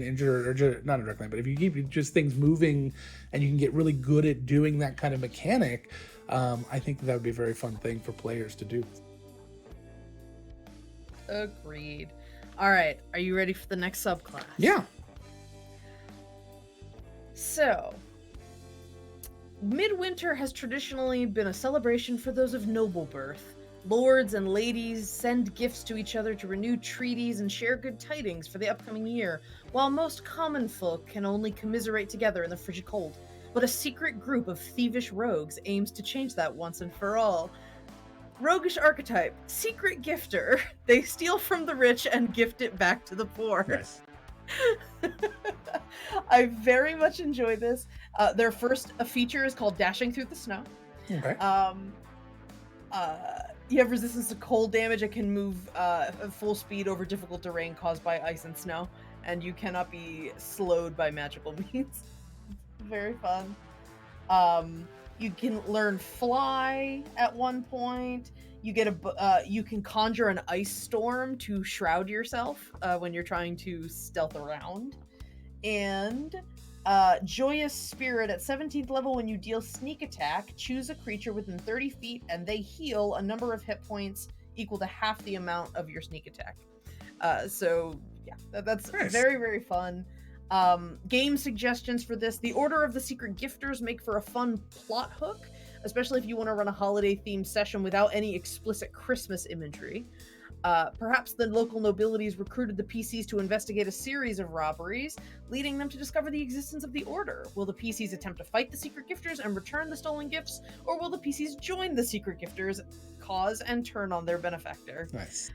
Speaker 2: not a direct line, but if you keep just things moving and you can get really good at doing that kind of mechanic, I think that would be a very fun thing for players to do.
Speaker 1: Agreed. All right, are you ready for the next subclass?
Speaker 2: Yeah.
Speaker 1: So, Midwinter has traditionally been a celebration for those of noble birth. Lords and ladies send gifts to each other to renew treaties and share good tidings for the upcoming year, while most common folk can only commiserate together in the frigid cold. But a secret group of thievish rogues aims to change that once and for all. Roguish archetype, secret gifter. They steal from the rich and gift it back to the poor.
Speaker 2: Yes.
Speaker 1: I very much enjoy this. Their first feature is called Dashing Through the Snow.
Speaker 2: Okay.
Speaker 1: You have resistance to cold damage and can move at full speed over difficult terrain caused by ice and snow, and you cannot be slowed by magical means. Very fun. You can learn fly at one point. You get you can conjure an ice storm to shroud yourself when you're trying to stealth around. And Joyous Spirit at 17th level, when you deal sneak attack, choose a creature within 30 feet and they heal a number of hit points equal to half the amount of your sneak attack. So yeah, that's nice. Very, very fun. Game suggestions for this. The Order of the Secret Gifters make for a fun plot hook, especially if you want to run a holiday-themed session without any explicit Christmas imagery. Perhaps the local nobilities recruited the PCs to investigate a series of robberies, leading them to discover the existence of the Order. Will the PCs attempt to fight the Secret Gifters and return the stolen gifts, or will the PCs join the Secret Gifters' cause and turn on their benefactor?
Speaker 2: Nice.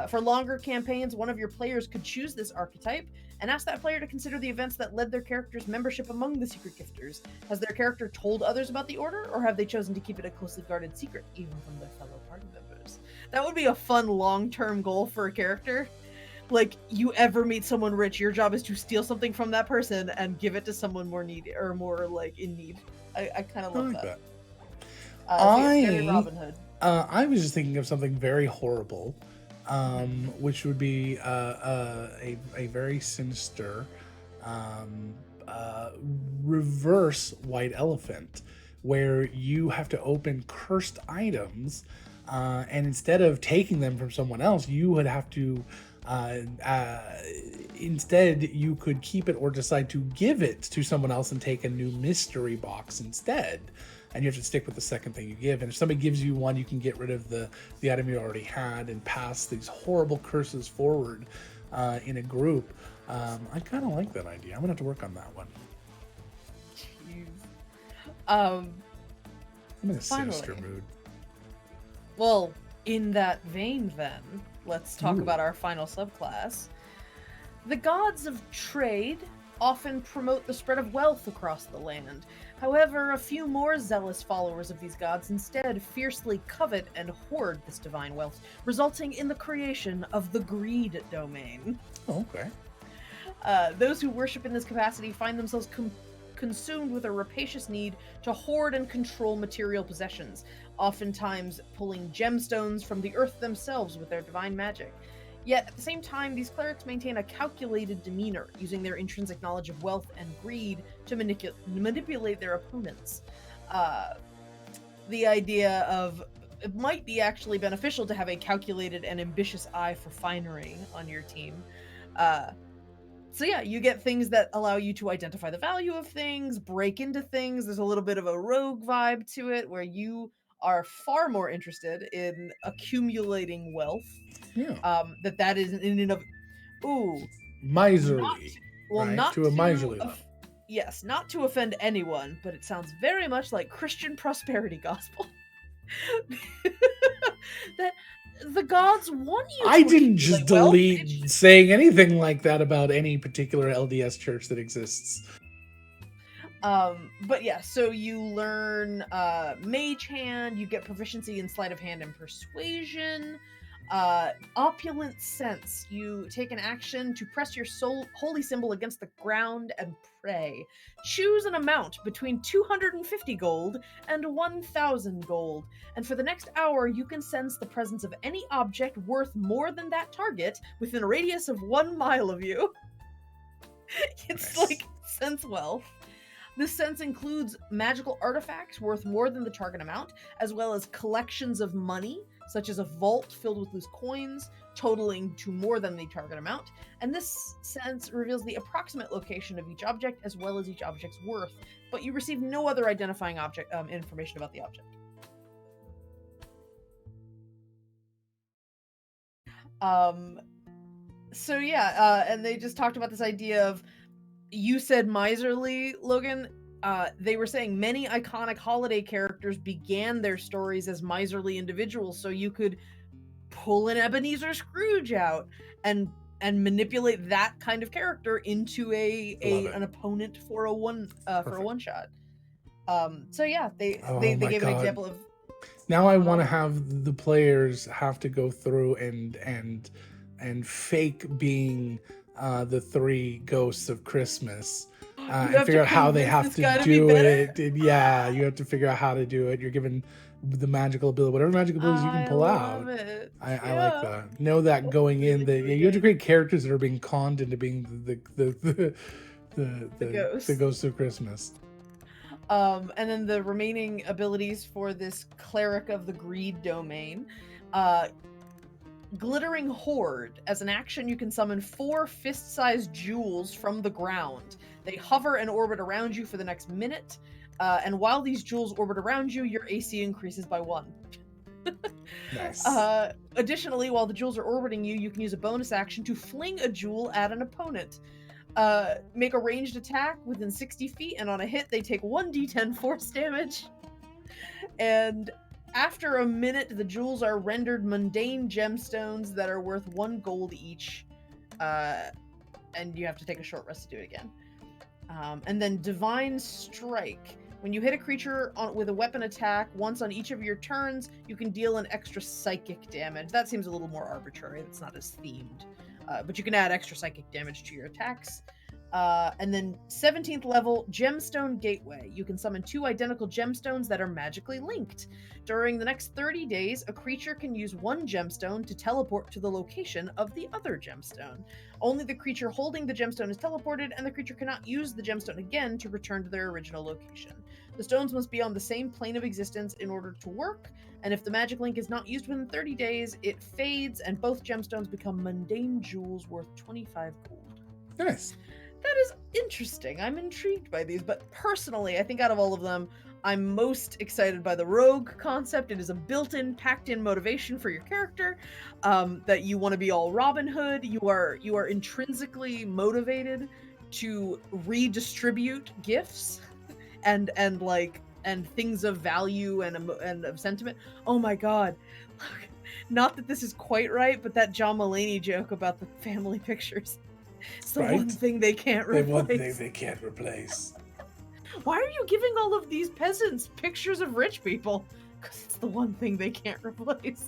Speaker 1: For longer campaigns, one of your players could choose this archetype and ask that player to consider the events that led their character's membership among the Secret Gifters. Has their character told others about the Order, or have they chosen to keep it a closely guarded secret, even from their fellow party members? That would be a fun long-term goal for a character. Like, you ever meet someone rich, your job is to steal something from that person and give it to someone more needy, or more, like, in need. I kind of love that. Very Robin Hood.
Speaker 2: I was just thinking of something very horrible. Which would be a very sinister reverse white elephant, where you have to open cursed items and instead of taking them from someone else, you would have to instead you could keep it or decide to give it to someone else and take a new mystery box instead, and you have to stick with the second thing you give. And if somebody gives you one, you can get rid of the item you already had and pass these horrible curses forward in a group. I kind of like that idea. I'm gonna have to work on that one.
Speaker 1: Jeez.
Speaker 2: I'm in a sinister mood.
Speaker 1: Well, in that vein then, let's talk about our final subclass. The gods of trade often promote the spread of wealth across the land. However, a few more zealous followers of these gods instead fiercely covet and hoard this divine wealth, resulting in the creation of the greed domain.
Speaker 2: Oh, okay.
Speaker 1: Those who worship in this capacity find themselves consumed with a rapacious need to hoard and control material possessions, oftentimes pulling gemstones from the earth themselves with their divine magic. Yet, at the same time, these clerics maintain a calculated demeanor, using their intrinsic knowledge of wealth and greed to manipulate their opponents. The idea of it might be actually beneficial to have a calculated and ambitious eye for finery on your team. So yeah, you get things that allow you to identify the value of things, break into things. There's a little bit of a rogue vibe to it where you are far more interested in accumulating wealth.
Speaker 2: Yeah.
Speaker 1: That is in and of
Speaker 2: miserly.
Speaker 1: Not
Speaker 2: to a miserly level.
Speaker 1: Yes, not to offend anyone, but it sounds very much like Christian prosperity gospel. That the gods want you to
Speaker 2: I didn't just delete saying anything like that about any particular LDS church that exists.
Speaker 1: But yeah, so you learn Mage Hand, you get proficiency in Sleight of Hand and Persuasion. Opulent Sense, you take an action to press your holy symbol against the ground and pray. Choose an amount between 250 gold and 1,000 gold, and for the next hour you can sense the presence of any object worth more than that target within a radius of 1 mile of you. It's
Speaker 2: nice.
Speaker 1: Like sense wealth. This sense includes magical artifacts worth more than the target amount, as well as collections of money, such as a vault filled with loose coins, totaling to more than the target amount. And this sense reveals the approximate location of each object, as well as each object's worth, but you receive no other identifying object information about the object. So yeah, and they just talked about this idea of, you said miserly, Logan. They were saying many iconic holiday characters began their stories as miserly individuals, so you could pull an Ebenezer Scrooge out and manipulate that kind of character into an opponent for a one shot. So yeah, they gave an example of.
Speaker 2: Now I want to have the players have to go through and fake being the three ghosts of Christmas and figure out how they have to do it. And yeah, you have to figure out how to do it. You're given the magical ability, whatever magical abilities you can pull out.
Speaker 1: I
Speaker 2: like that. Know that going in, that you have to create characters that are being conned into being the ghosts of Christmas.
Speaker 1: And then the remaining abilities for this cleric of the greed domain. Glittering Hoard. As an action, you can summon 4 fist-sized jewels from the ground. They hover and orbit around you for the next minute, and while these jewels orbit around you, your AC increases by 1.
Speaker 2: Nice.
Speaker 1: Additionally, while the jewels are orbiting you, you can use a bonus action to fling a jewel at an opponent. Make a ranged attack within 60 feet, and on a hit, they take 1d10 force damage. And after a minute, the jewels are rendered mundane gemstones that are worth 1 gold each, and you have to take a short rest to do it again. And then Divine Strike. When you hit a creature with a weapon attack once on each of your turns, you can deal an extra psychic damage. That seems a little more arbitrary. That's not as themed. But you can add extra psychic damage to your attacks. And then 17th level, Gemstone Gateway. You can summon 2 identical gemstones that are magically linked. During the next 30 days, a creature can use 1 gemstone to teleport to the location of the other gemstone. Only the creature holding the gemstone is teleported, and the creature cannot use the gemstone again to return to their original location. The stones must be on the same plane of existence in order to work, and if the magic link is not used within 30 days, it fades, and both gemstones become mundane jewels worth 25 gold.
Speaker 2: Nice.
Speaker 1: That is interesting. I'm intrigued by these, but personally, I think out of all of them, I'm most excited by the rogue concept. It is a built-in, packed-in motivation for your character, that you want to be all Robin Hood. You are intrinsically motivated to redistribute gifts and things of value and of sentiment. Oh my god. Not that this is quite right, but that John Mulaney joke about the family pictures. It's the one thing they can't replace.
Speaker 2: The one thing they can't replace.
Speaker 1: Why are you giving all of these peasants pictures of rich people? Because it's the one thing they can't replace.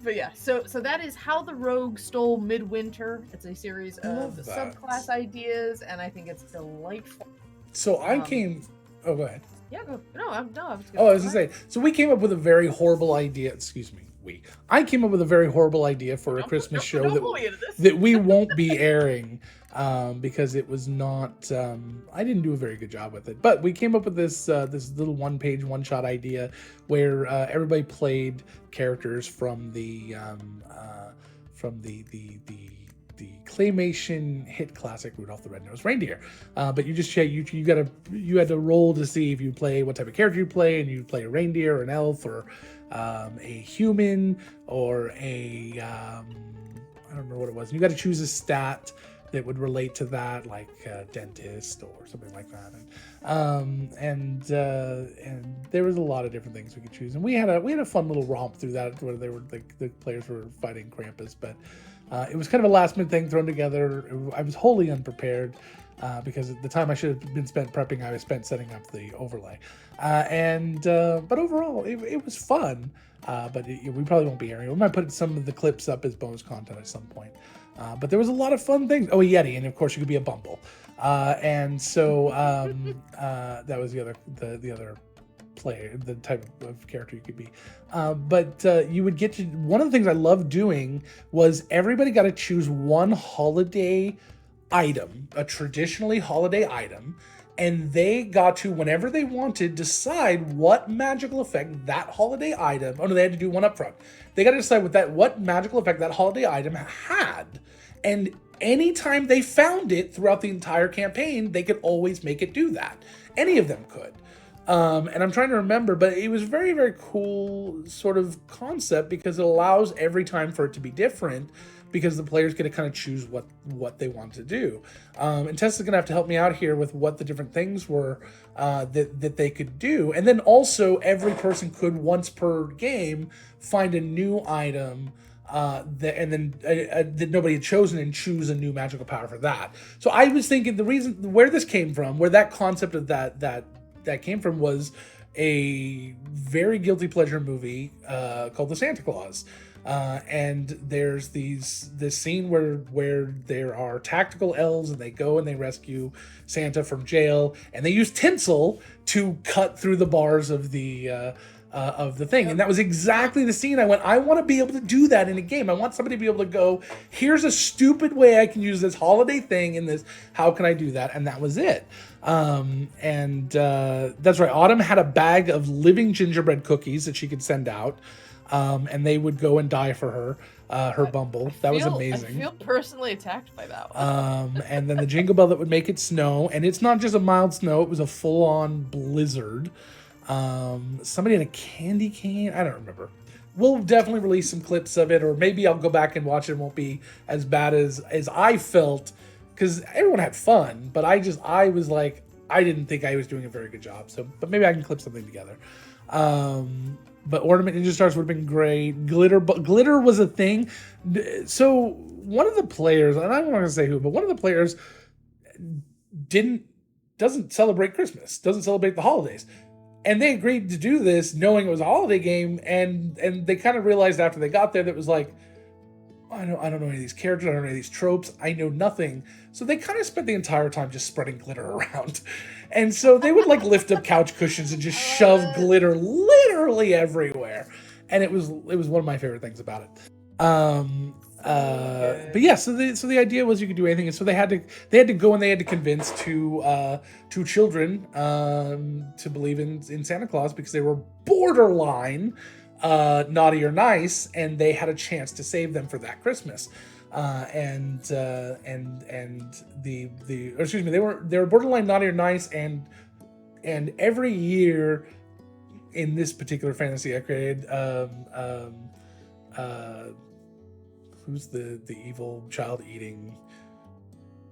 Speaker 1: But yeah, so that is How the Rogue Stole Midwinter. It's a series of subclass ideas, and I think it's delightful.
Speaker 2: So I came... Oh, go ahead.
Speaker 1: Yeah, go. No, I was
Speaker 2: going to say, so we came up with a very horrible idea. Excuse me. I came up with a very horrible idea for a Christmas show that we won't be airing because it was not. I didn't do a very good job with it, but we came up with this little one-page, one-shot idea where everybody played characters from the claymation hit classic Rudolph the Red-Nosed Reindeer. But you had to roll to see if you play what type of character you play, and you play a reindeer or an elf or a human or a I don't remember what it was. And you got to choose a stat that would relate to that, like dentist or something like that. And there was a lot of different things we could choose. And we had a fun little romp through that where they were the players were fighting Krampus, but it was kind of a last minute thing thrown together. I was wholly unprepared because the time I should have been spent prepping, I was spent setting up the overlay. But overall, it was fun. But we probably won't be airing. We might put some of the clips up as bonus content at some point. But there was a lot of fun things. Oh, a Yeti, and of course you could be a Bumble. And so that was the other player, the type of character you could be. But you would get to, one of the things I loved doing was everybody got to choose one holiday item, a traditionally holiday item, and they got to, whenever they wanted, decide what magical effect that holiday item, oh no, they had to do one up front. They got to decide what magical effect that holiday item had. And anytime they found it throughout the entire campaign, they could always make it do that. Any of them could. And I'm trying to remember, but it was very, very cool sort of concept because it allows every time for it to be different, because the players get to kind of choose what they want to do. And Tessa's going to have to help me out here with what the different things were that they could do. And then also every person could, once per game, find a new item that nobody had chosen and choose a new magical power for that. So I was thinking the reason where this came from, where that concept of that came from, was a very guilty pleasure movie called The Santa Claus. And there's this scene where there are tactical elves and they go and they rescue Santa from jail, and they use tinsel to cut through the bars of the thing. And that was exactly the scene I want to be able to do that in a game. I want somebody to be able to go, here's a stupid way I can use this holiday thing in this. How can I do that? And that was it. That's right. Autumn had a bag of living gingerbread cookies that she could send out. And they would go and die for her Bumble. That was amazing.
Speaker 1: I feel personally attacked by that one.
Speaker 2: And then the jingle bell that would make it snow. And it's not just a mild snow. It was a full-on blizzard. Somebody had a candy cane. I don't remember. We'll definitely release some clips of it, or maybe I'll go back and watch it. It won't be as bad as I felt, because everyone had fun. But I was like, I didn't think I was doing a very good job. So, but maybe I can clip something together. But Ornament Ninja Stars would have been great. Glitter was a thing. So one of the players, and I'm not going to say who, but one of the players doesn't celebrate Christmas, doesn't celebrate the holidays. And they agreed to do this knowing it was a holiday game, and they kind of realized after they got there that it was like, I don't know any of these characters. I don't know any of these tropes. I know nothing. So they kind of spent the entire time just spreading glitter around. And so they would like lift up couch cushions and just shove glitter literally everywhere. And it was one of my favorite things about it. But yeah, so the idea was you could do anything, and so they had to go and they had to convince two children to believe in Santa Claus because they were borderline naughty or nice, and they had a chance to save them for that Christmas. They were borderline naughty or nice, and every year in this particular fantasy I created, who's the evil child eating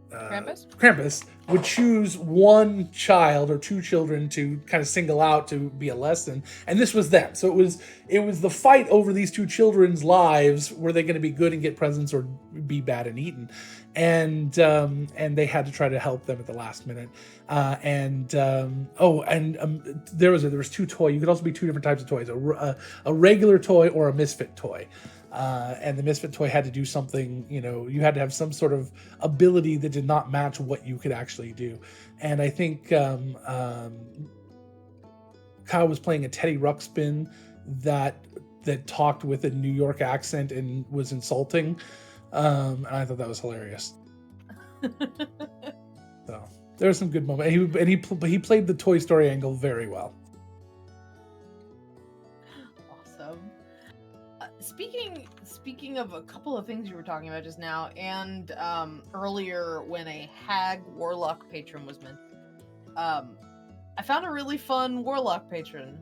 Speaker 2: Krampus would choose one child or two children to kind of single out to be a lesson, and this was them. So it was the fight over these two children's lives. Were they going to be good and get presents or be bad and eaten? And they had to try to help them at the last minute. There was two toys. You could also be two different types of toys: a regular toy or a misfit toy. And the misfit toy had to do something, you had to have some sort of ability that did not match what you could actually do. And I think Kyle was playing a Teddy Ruxpin that talked with a New York accent and was insulting. And I thought that was hilarious. So there were some good moments. And he played the Toy Story angle very well.
Speaker 1: Speaking of a couple of things you were talking about just now, and earlier when a hag Warlock Patron was mentioned, I found a really fun Warlock Patron,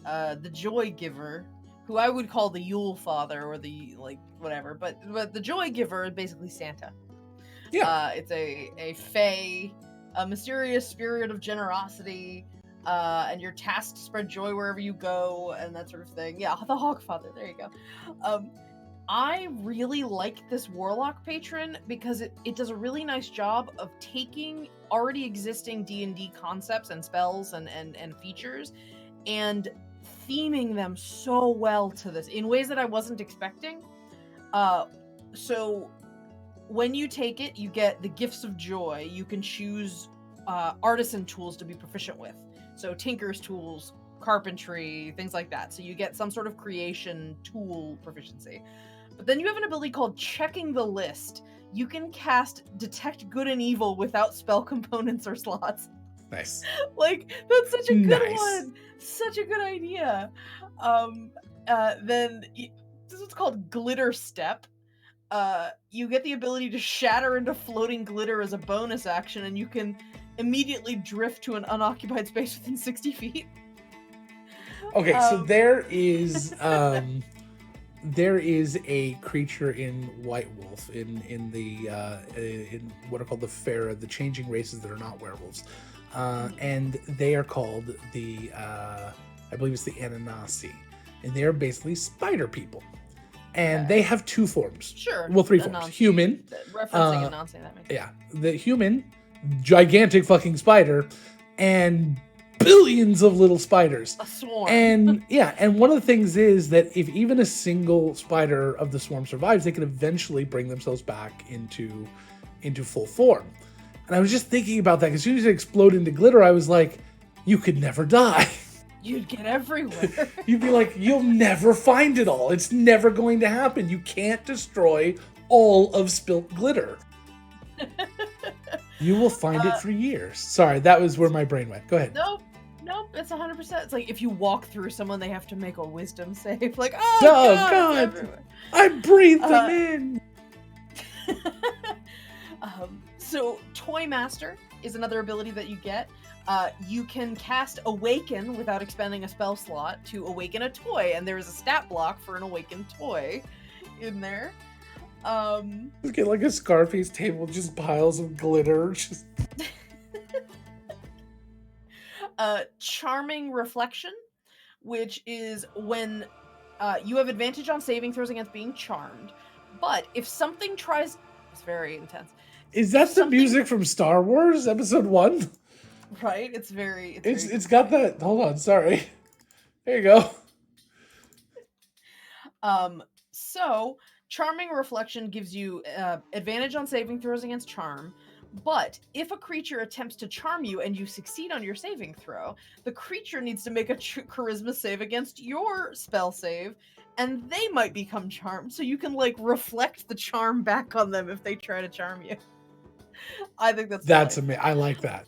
Speaker 1: the Joy Giver, who I would call the Yule Father or the whatever, but the Joy Giver is basically Santa.
Speaker 2: Yeah,
Speaker 1: it's a fae, a mysterious spirit of generosity. And you're tasked to spread joy wherever you go, and that sort of thing. Yeah, the Hogfather. There you go. I really like this Warlock Patron because it does a really nice job of taking already existing D&D concepts and spells and features and theming them so well to this in ways that I wasn't expecting. So when you take it, you get the Gifts of Joy. You can choose artisan tools to be proficient with. So tinker's tools, carpentry, things like that. So you get some sort of creation tool proficiency. But then you have an ability called Checking the List. You can cast Detect Good and Evil without spell components or slots.
Speaker 2: Nice.
Speaker 1: That's such a good one. Such a good idea. Then this is called Glitter Step. You get the ability to shatter into floating glitter as a bonus action, and you can immediately drift to an unoccupied space within 60 feet.
Speaker 2: Okay, so there is a creature in White Wolf in what are called the Fera, the changing races that are not werewolves, and they are called the I believe it's the Ananasi, and they are basically spider people, and they have two forms.
Speaker 1: Sure.
Speaker 2: Well, three forms. Human.
Speaker 1: Referencing Anansi, that makes sense.
Speaker 2: Yeah, the human, gigantic fucking spider, and billions of little spiders.
Speaker 1: A swarm.
Speaker 2: And one of the things is that if even a single spider of the swarm survives, they can eventually bring themselves back into full form. And I was just thinking about that because as soon as it exploded into glitter, I was like, you could never die.
Speaker 1: You'd get everywhere.
Speaker 2: You'd be like, you'll never find it all. It's never going to happen. You can't destroy all of spilt glitter. You will find it for years. Sorry, that was where my brain went. Go ahead.
Speaker 1: Nope, it's 100%. It's like if you walk through someone, they have to make a wisdom save. Like, God.
Speaker 2: I breathed them in.
Speaker 1: So, Toy Master is another ability that you get. You can cast Awaken without expending a spell slot to awaken a toy, and there is a stat block for an awakened toy in there.
Speaker 2: Get like a Scarface table, just piles of glitter. Just
Speaker 1: Charming Reflection, which is when you have advantage on saving throws against being charmed, but if something tries, it's very intense.
Speaker 2: Is that the music from Star Wars Episode 1?
Speaker 1: Right, it's very.
Speaker 2: It's got that. Hold on, sorry. There you go.
Speaker 1: So Charming Reflection gives you advantage on saving throws against charm, but if a creature attempts to charm you and you succeed on your saving throw, the creature needs to make a charisma save against your spell save, and they might become charmed, so you can like reflect the charm back on them if they try to charm you. I think that's
Speaker 2: amazing. I like that.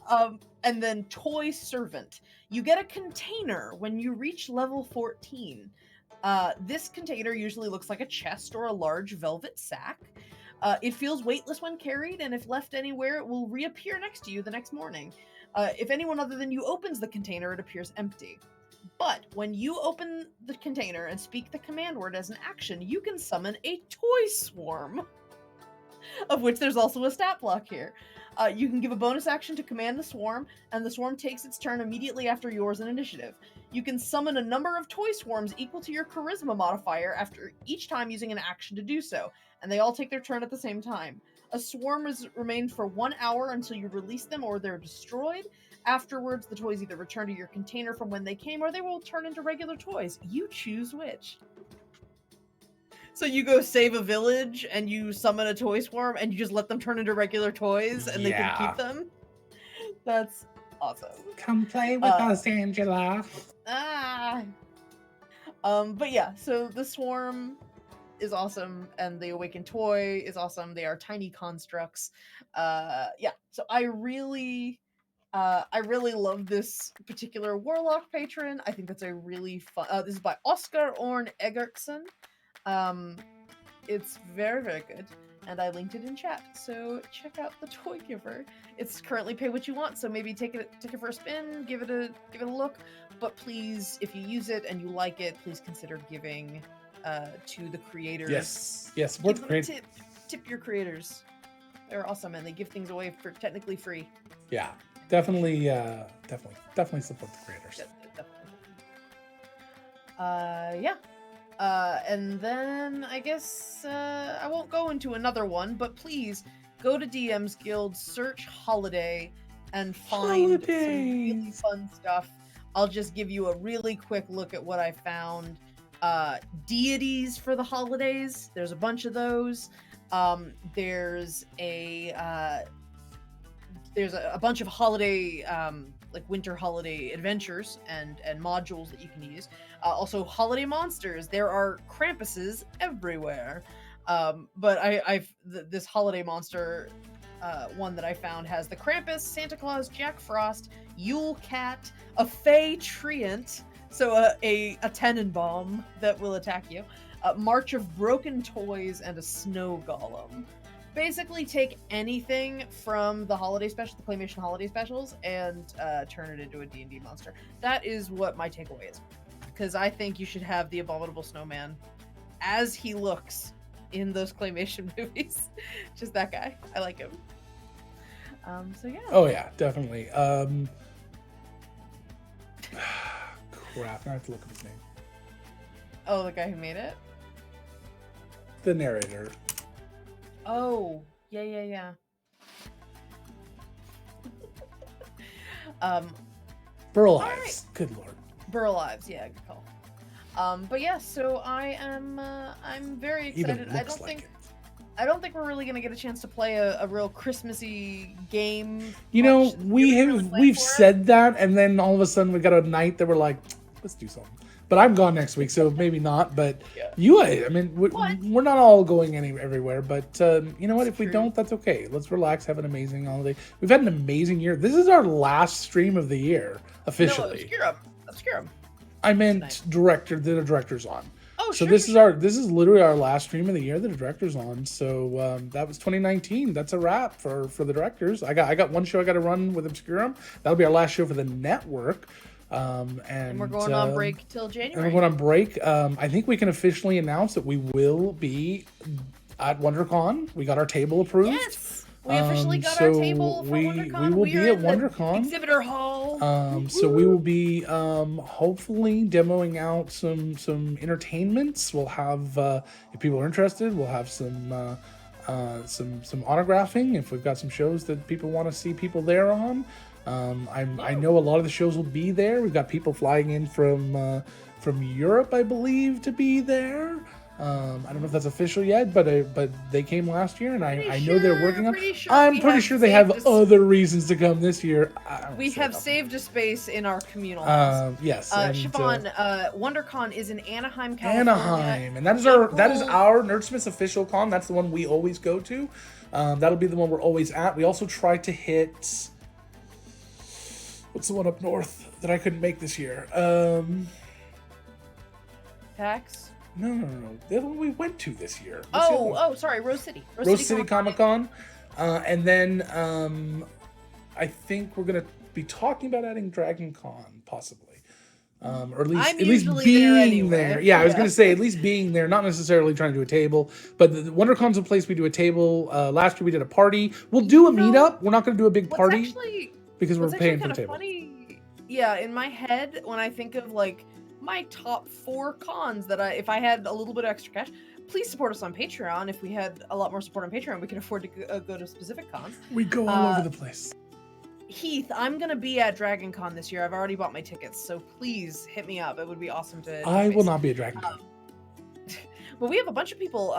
Speaker 1: And then Toy Servant. You get a container when you reach level 14. This container usually looks like a chest or a large velvet sack. It feels weightless when carried, and if left anywhere, it will reappear next to you the next morning. If anyone other than you opens the container, it appears empty. But when you open the container and speak the command word as an action, you can summon a toy swarm, of which there's also a stat block here. You can give a bonus action to command the swarm, and the swarm takes its turn immediately after yours in initiative. You can summon a number of toy swarms equal to your charisma modifier after each time using an action to do so, and they all take their turn at the same time. A swarm remains for 1 hour until you release them or they're destroyed. Afterwards, the toys either return to your container from when they came, or they will turn into regular toys. You choose which. So you go save a village and you summon a toy swarm and you just let them turn into regular toys and they can keep them. That's awesome.
Speaker 2: Come play with us, Angela.
Speaker 1: But yeah, so the swarm is awesome and the awakened toy is awesome. They are tiny constructs. Yeah, so I really love this particular Warlock Patron. I think that's a really fun. This is by Oscar Orn Egertson. It's very, very good, and I linked it in chat, so check out the Toy Giver. It's currently pay what you want, so maybe take it for a spin, give it a look, but please, if you use it and you like it, please consider giving to the creators.
Speaker 2: Yes, support the creators.
Speaker 1: Tip your creators. They're awesome, and they give things away for technically free.
Speaker 2: Yeah, definitely support the creators.
Speaker 1: Definitely. Yeah. And then I guess I won't go into another one, but please go to DM's Guild, search Holiday, and find some really fun stuff. I'll just give you a really quick look at what I found. Deities for the holidays. There's a bunch of those. There's a bunch of holiday like winter holiday adventures and modules that you can use. Also holiday monsters. There are Krampuses everywhere. But this holiday monster one that I found has the Krampus, Santa Claus, Jack Frost, Yule Cat, a Fey Treant, so a Tenenbaum that will attack you, a March of Broken Toys, and a Snow Golem. Basically take anything from the holiday special, the Claymation holiday specials, and turn it into a D&D monster. That is what my takeaway is. Because I think you should have the Abominable Snowman as he looks in those Claymation movies. Just that guy. I like him. So yeah.
Speaker 2: Oh yeah, definitely. Crap, I have to look up his name.
Speaker 1: Oh, the guy who made it?
Speaker 2: The narrator.
Speaker 1: Oh, yeah.
Speaker 2: Burl Ives.
Speaker 1: Right.
Speaker 2: Good lord.
Speaker 1: Burl Ives, yeah, good call. But yeah, so I'm very excited. I don't think we're really gonna get a chance to play a real Christmassy game.
Speaker 2: You know, we've said that, and then all of a sudden we got a night that we're like, let's do something. But I'm gone next week, so maybe not. But yeah. We're not all going everywhere. But you know what? If we don't, that's okay. Let's relax, have an amazing holiday. We've had an amazing year. This is our last stream of the year, officially.
Speaker 1: No, obscure.
Speaker 2: I meant the director's on.
Speaker 1: Oh,
Speaker 2: so this is literally our last stream of the year that the director's on. So that was 2019. That's a wrap for the directors. I got one show I got to run with Obscurum. That'll be our last show for the network. And
Speaker 1: we're going on break till January.
Speaker 2: And we're going on break. I think we can officially announce that we will be at Wondercon. We got our table approved.
Speaker 1: Yes, we officially got our table for Wondercon.
Speaker 2: We will be at Wondercon
Speaker 1: exhibitor hall.
Speaker 2: So we will be hopefully demoing out some entertainments. We'll have if people are interested, we'll have some autographing. If we've got some shows that people want to see people there on. I know a lot of the shows will be there. We've got people flying in from Europe, I believe, to be there. I don't know if that's official yet, but they came last year, and I know they're working on.
Speaker 1: I'm
Speaker 2: pretty sure they have other reasons to come this year.
Speaker 1: We have saved a space in our communal.
Speaker 2: Yes.
Speaker 1: Siobhan, Wondercon is in Anaheim, California.
Speaker 2: Anaheim, and that is our Nerdsmith's official con. That's the one we always go to. That'll be the one we're always at. We also try to hit. What's the one up north that I couldn't make this year?
Speaker 1: PAX?
Speaker 2: No. The other one we went to this year.
Speaker 1: Sorry, Rose City.
Speaker 2: Rose City Comic-Con. And then I think we're going to be talking about adding Dragon Con, possibly. Or at least being there. Yeah, I was going to say, at least being there, not necessarily trying to do a table. But the Wondercon's a place we do a table. Last year we did a party. We'll do a meetup. We're not going to do a big party. Because we're paying for the table.
Speaker 1: Funny, yeah, in my head, when I think of like my top 4 cons that if I had a little bit of extra cash, please support us on Patreon. If we had a lot more support on Patreon, we could afford to go to specific cons.
Speaker 2: We go all over the place.
Speaker 1: Heath, I'm going to be at Dragon Con this year. I've already bought my tickets, so please hit me up. It would be awesome to
Speaker 2: I will not be at Dragon Con.
Speaker 1: Well, we have a bunch of people.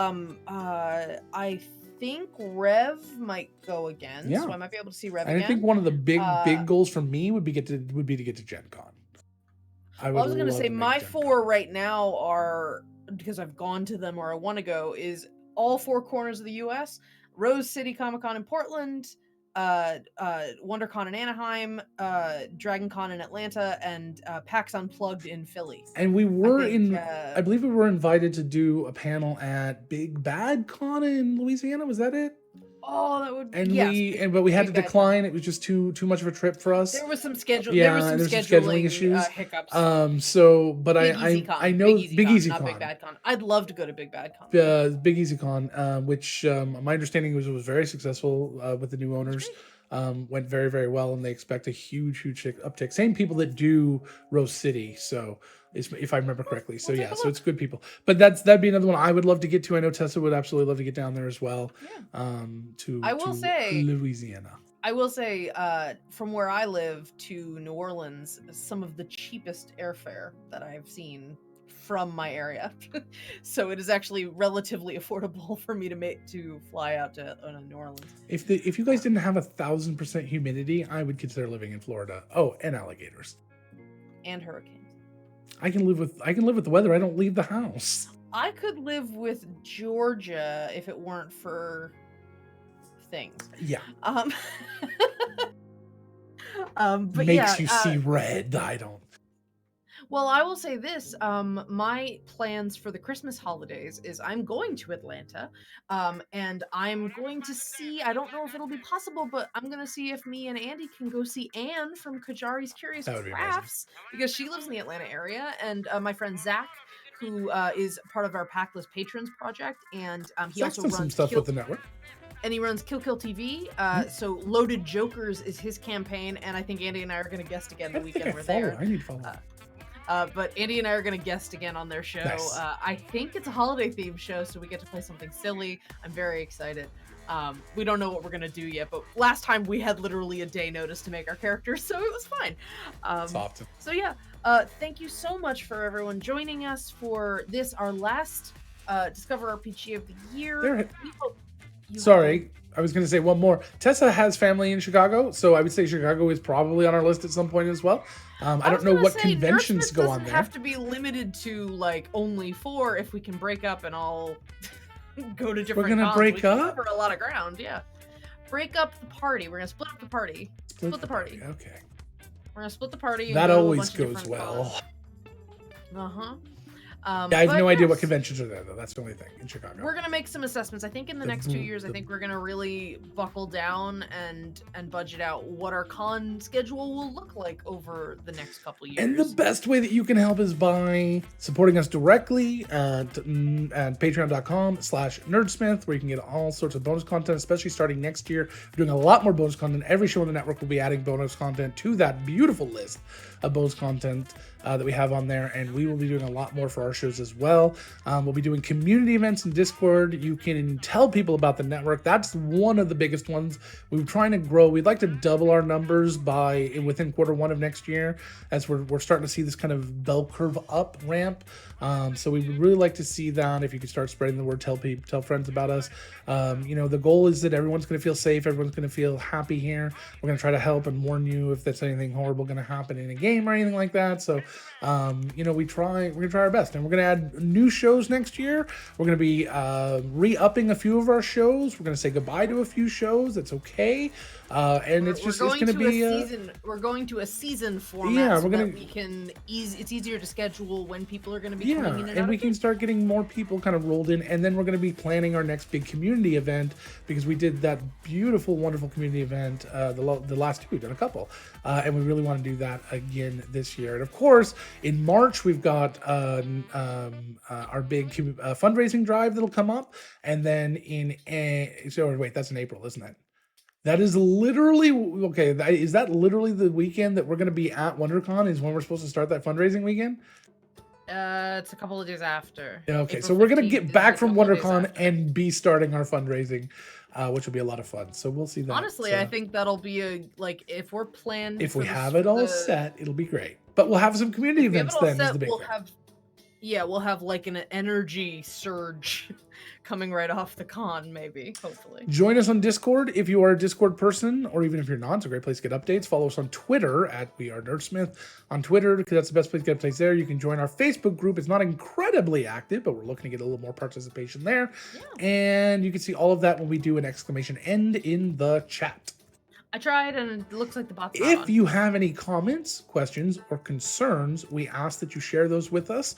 Speaker 1: I think Rev might go again, so I might be able to see Rev again.
Speaker 2: I think one of the big goals for me would be to get to Gen Con.
Speaker 1: I was going to say my 4 right now are, because I've gone to them or I want to go, is all 4 corners of the U.S. Rose City Comic Con in Portland, WonderCon in Anaheim, Dragon Con in Atlanta, and PAX Unplugged in Philly.
Speaker 2: And we were I believe we were invited to do a panel at Big Bad Con in Louisiana. Was that it?
Speaker 1: Oh, that would.
Speaker 2: But we had to decline. It was just too much of a trip for us.
Speaker 1: There was some scheduling issues, hiccups.
Speaker 2: But I know Big Easy Con.
Speaker 1: Not Big Bad Con. I'd love to go to Big Bad Con.
Speaker 2: Big Easy Con, which my understanding was very successful with the new owners. Went very, very well, and they expect a huge uptick. Same people that do Rose City, so if I remember correctly. So so it's good people. But that'd be another one I would love to get to. I know Tessa would absolutely love to get down there as well.
Speaker 1: Yeah.
Speaker 2: To Louisiana.
Speaker 1: I will say, from where I live to New Orleans, some of the cheapest airfare that I've seen from my area. So it is actually relatively affordable for me to fly out to New Orleans.
Speaker 2: If you guys didn't have 1,000% humidity, I would consider living in Florida. Oh, and alligators.
Speaker 1: And hurricanes.
Speaker 2: I can live with the weather. I don't leave the house.
Speaker 1: I could live with Georgia if it weren't for things.
Speaker 2: Yeah.
Speaker 1: But
Speaker 2: makes you see red. I don't.
Speaker 1: Well, I will say this, my plans for the Christmas holidays is I'm going to Atlanta, and I'm going to see, I don't know if it'll be possible, but I'm going to see if me and Andy can go see Anne from Kajari's Curious Crafts, because she lives in the Atlanta area, and my friend Zach, who is part of our Packless Patrons project, and he also runs
Speaker 2: some stuff with the network.
Speaker 1: And he runs Kill TV. So Loaded Jokers is his campaign, and I think Andy and I are going to guest again the weekend we're there.
Speaker 2: I need to follow.
Speaker 1: But Andy and I are going to guest again on their show.
Speaker 2: Nice.
Speaker 1: I think it's a holiday themed show, so we get to play something silly. I'm very excited. We don't know what we're going to do yet, but last time we had literally a day notice to make our characters, so it was fine.
Speaker 2: Awesome.
Speaker 1: So yeah, thank you so much for everyone joining us for this, our last Discover RPG of the year.
Speaker 2: Sorry, I was going to say one more. Tessa has family in Chicago, so I would say Chicago is probably on our list at some point as well. I don't know what conventions go on there.
Speaker 1: Doesn't have to be limited to like only 4. If we can break up and all go to different.
Speaker 2: We're gonna break up.
Speaker 1: Cover a lot of ground, yeah. Break up the party. We're gonna split up the party. Split the party.
Speaker 2: Okay.
Speaker 1: We're gonna split the party.
Speaker 2: That always goes well.
Speaker 1: I
Speaker 2: have no idea what conventions are there, though. That's the only thing in Chicago.
Speaker 1: We're going to make some assessments. I think in the next 2 years, I think we're going to really buckle down and budget out what our con schedule will look like over the next couple of years.
Speaker 2: And the best way that you can help is by supporting us directly at patreon.com/nerdsmith, where you can get all sorts of bonus content, especially starting next year. We're doing a lot more bonus content. Every show on the network will be adding bonus content to that beautiful list of bonus content that we have on there, and we will be doing a lot more for our shows as well. We'll be doing community events in Discord. You can tell people about the network. That's one of the biggest ones. We're trying to grow. We'd like to double our numbers within Q1 of next year, as we're starting to see this kind of bell curve up ramp. So we would really like to see that. If you could start spreading the word, tell friends about us. The goal is that everyone's going to feel safe. Everyone's going to feel happy here. We're going to try to help and warn you if there's anything horrible going to happen in a game or anything like that. So, we're going to try our best, and we're going to add new shows next year. We're going to be re-upping a few of our shows. We're going to say goodbye to a few shows. That's okay. And it's going to be a
Speaker 1: season. We're going to a season format, it's easier to schedule when people are going to be coming in
Speaker 2: and we can start getting more people kind of rolled in, and then we're going to be planning our next big community event, because we did that beautiful, wonderful community event the last two. We've done a couple, and we really want to do that again this year. And of course, in March we've got our big fundraising drive that'll come up, and then that's in April, isn't it? That is literally okay. Is that literally the weekend that we're going to be at WonderCon? Is when we're supposed to start that fundraising weekend?
Speaker 1: It's a couple of days after.
Speaker 2: Okay, April so we're going to get back from WonderCon and be starting our fundraising, which will be a lot of fun. So we'll see that.
Speaker 1: Honestly, I think that'll be if we're planned.
Speaker 2: If we have it all set, it'll be great. But we'll have some community events then. Is the big thing.
Speaker 1: We'll have like an energy surge coming right off the con, maybe, hopefully.
Speaker 2: Join us on Discord if you are a Discord person, or even if you're not. It's a great place to get updates. Follow us on Twitter at WeAreNerdsmith on Twitter, because that's the best place to get updates there. You can join our Facebook group. It's not incredibly active, but we're looking to get a little more participation there. Yeah. And you can see all of that when we do an exclamation end in the chat.
Speaker 1: I tried, and it looks like the bot's
Speaker 2: If you have any comments, questions, or concerns, we ask that you share those with us.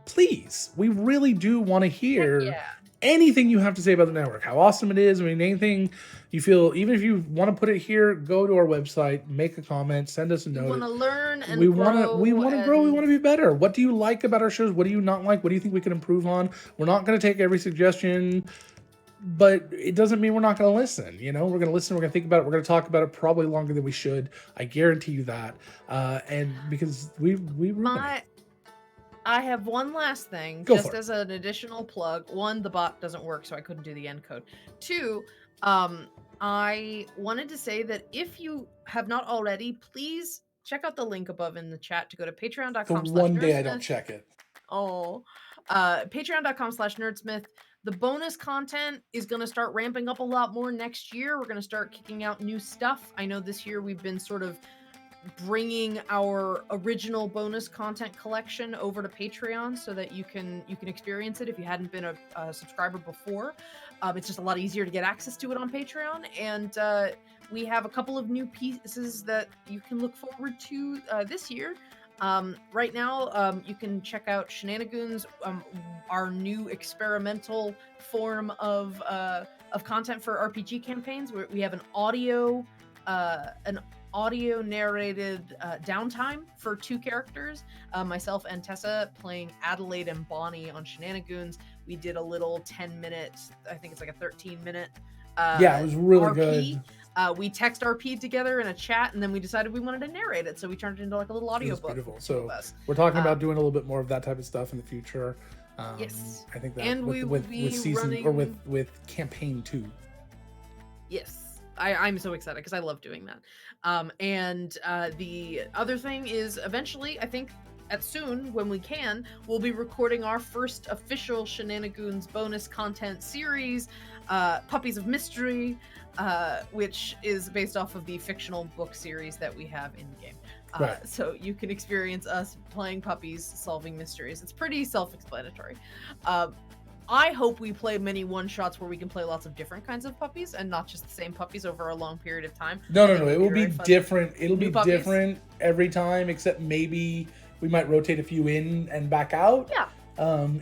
Speaker 2: Please, we really do want to hear anything you have to say about the network, how awesome it is. I mean, anything you feel, even if you want to put it here, go to our website, make a comment, send us a note.
Speaker 1: We want to learn and
Speaker 2: we want to grow. We want to be better. What do you like about our shows? What do you not like? What do you think we can improve on? We're not going to take every suggestion, but it doesn't mean we're not going to listen. We're going to listen. We're going to think about it. We're going to talk about it probably longer than we should. I guarantee you that. And because we
Speaker 1: I have one last thing, just as an additional plug. One, the bot doesn't work, so I couldn't do the end code. Two, I wanted to say that if you have not already, please check out the link above in the chat to go to patreon.com.
Speaker 2: The one day I don't check it.
Speaker 1: Patreon.com/nerdsmith. The bonus content is going to start ramping up a lot more next year. We're going to start kicking out new stuff. I know this year we've been sort of bringing our original bonus content collection over to Patreon so that you can experience it if you hadn't been a subscriber before. It's just a lot easier to get access to it on Patreon, and we have a couple of new pieces that you can look forward to this year. Right now, you can check out Shenanigans, our new experimental form of content for RPG campaigns, where we have an audio narrated downtime for two characters, myself and Tessa playing Adelaide and Bonnie on Shenanigans. We did a little 10-minute, I think it's like a 13-minute
Speaker 2: it was really
Speaker 1: RP.
Speaker 2: good.
Speaker 1: We text RP together in a chat, and then we decided we wanted to narrate it, so we turned it into like a little audiobook.
Speaker 2: Beautiful. So we're talking about doing a little bit more of that type of stuff in the future.
Speaker 1: Yes,
Speaker 2: I think that
Speaker 1: and
Speaker 2: with season running... or with campaign 2.
Speaker 1: Yes, I'm so excited because I love doing that. And the other thing is, eventually, I think soon when we can, we'll be recording our first official Shenanigans bonus content series, Puppies of Mystery, which is based off of the fictional book series that we have in the game. Right. So you can experience us playing puppies, solving mysteries. It's pretty self-explanatory. I hope we play many one-shots where we can play lots of different kinds of puppies and not just the same puppies over a long period of time.
Speaker 2: No. It will be different. It'll be different every time, except maybe we might rotate a few in and back out.
Speaker 1: Yeah.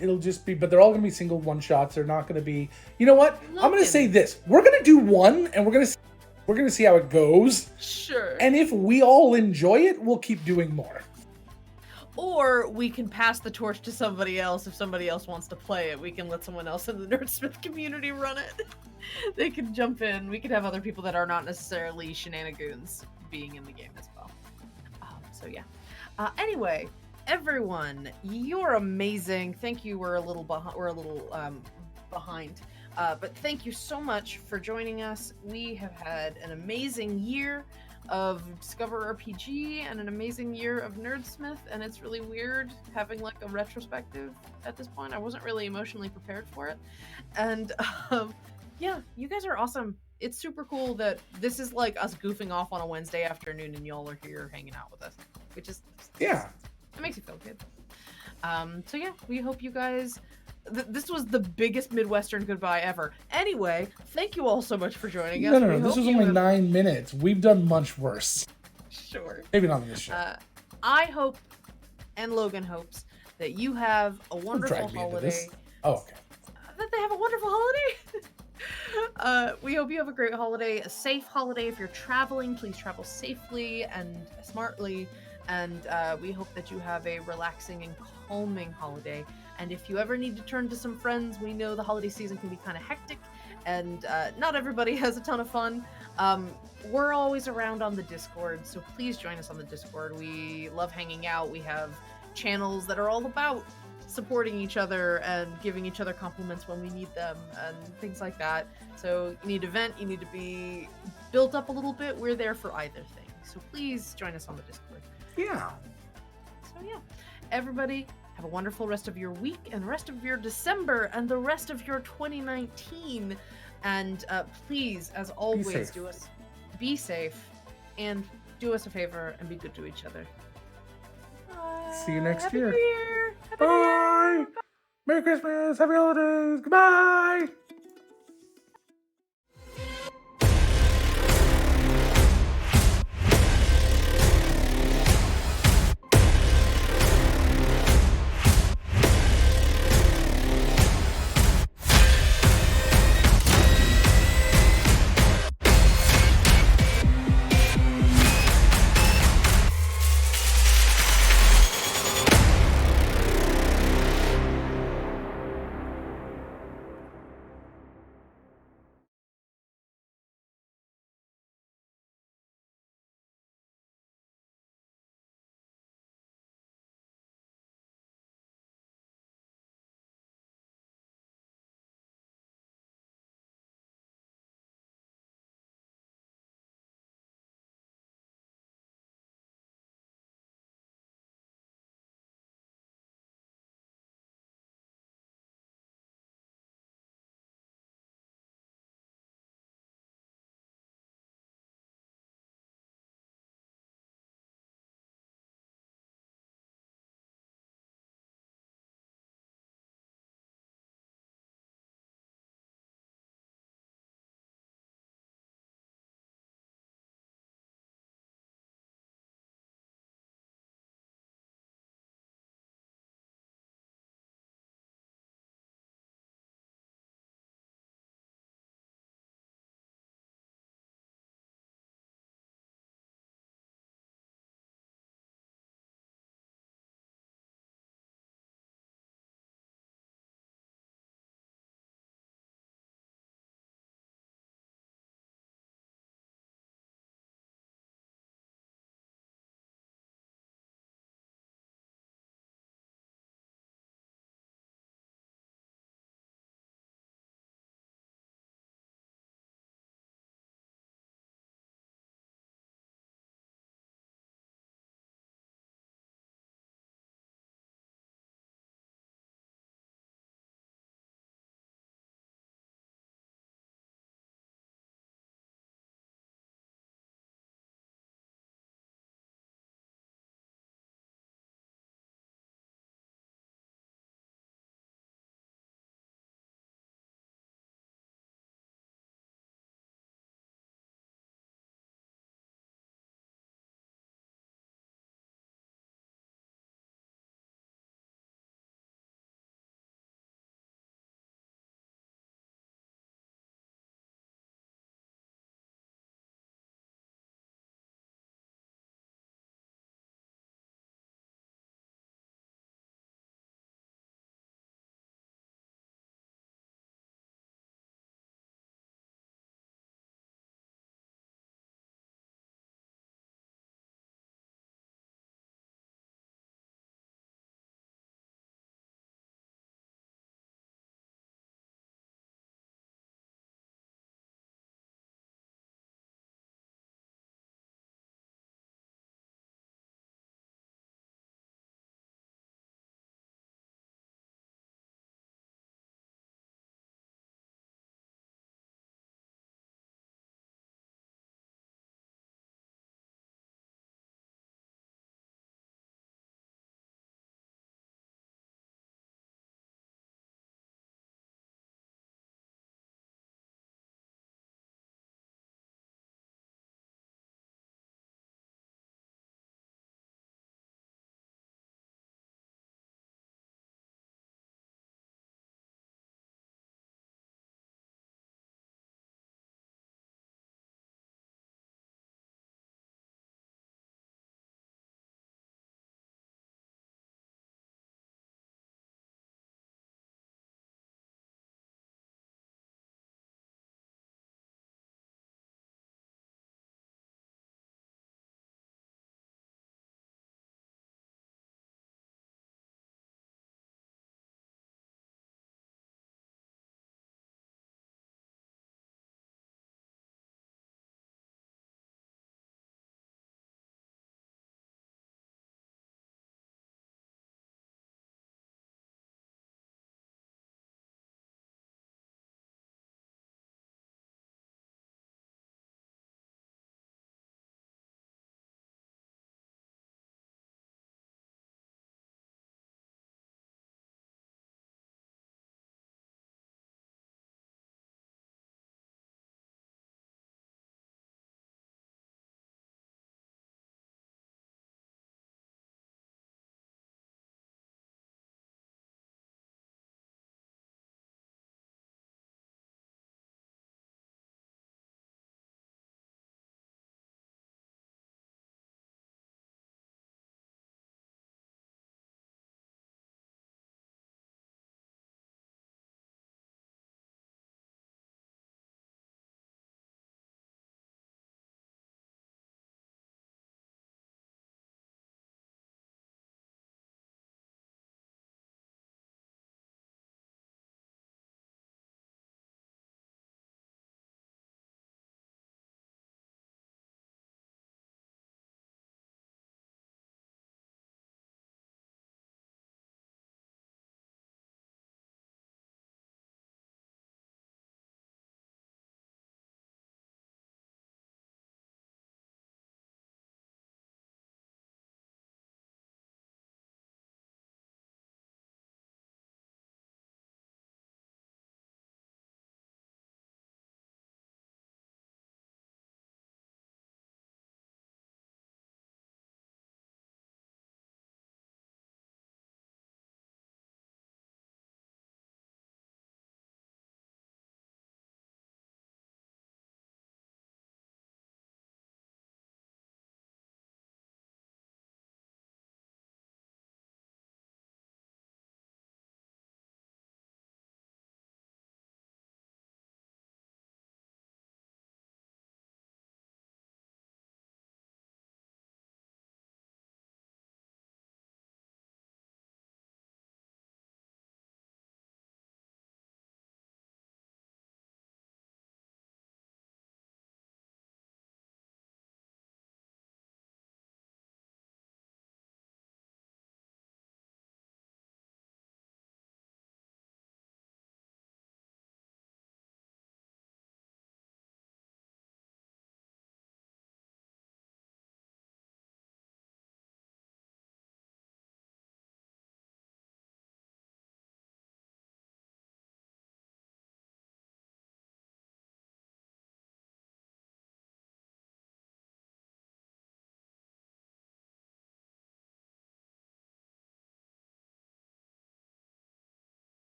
Speaker 2: It'll just be, but they're all going to be single one-shots. They're not going to be, you know what? I'm going to say this. We're going to do one, and we're going to see how it goes.
Speaker 1: Sure.
Speaker 2: And if we all enjoy it, we'll keep doing more.
Speaker 1: Or we can pass the torch to somebody else. If somebody else wants to play it, we can let someone else in the Nerdsmith community run it. They can jump in. We could have other people that are not necessarily Shenanigans being in the game as well. So yeah. Anyway, everyone, you're amazing. Thank you. We're a little behind. But thank you so much for joining us. We have had an amazing year of Discover RPG and an amazing year of Nerdsmith, and it's really weird having like a retrospective at this point. I wasn't really emotionally prepared for it. And yeah, you guys are awesome. It's super cool that this is like us goofing off on a Wednesday afternoon and y'all are here hanging out with us, which is
Speaker 2: yeah,
Speaker 1: it makes you feel good. So yeah, we hope you guys. This was the biggest Midwestern goodbye ever. Anyway, thank you all so much for joining us.
Speaker 2: No, this was only 9 minutes. We've done much worse.
Speaker 1: Sure.
Speaker 2: Maybe not on this show.
Speaker 1: I hope, and Logan hopes, that you have a wonderful holiday.
Speaker 2: Oh, okay.
Speaker 1: That they have a wonderful holiday. We hope you have a great holiday, a safe holiday. If you're traveling, please travel safely and smartly. And we hope that you have a relaxing and calming holiday. And if you ever need to turn to some friends, we know the holiday season can be kind of hectic, and not everybody has a ton of fun. We're always around on the Discord, so please join us on the Discord. We love hanging out. We have channels that are all about supporting each other and giving each other compliments when we need them and things like that. So you need to vent, you need to be built up a little bit. We're there for either thing. So please join us on the Discord.
Speaker 2: Yeah.
Speaker 1: So yeah, everybody have a wonderful rest of your week and rest of your December and the rest of your 2019. And please, as always, be safe and do us a favor and be good to each other.
Speaker 2: See you next year.
Speaker 1: Happy New Year. Happy
Speaker 2: Bye.
Speaker 1: New Year.
Speaker 2: Merry Christmas. Happy holidays. Goodbye.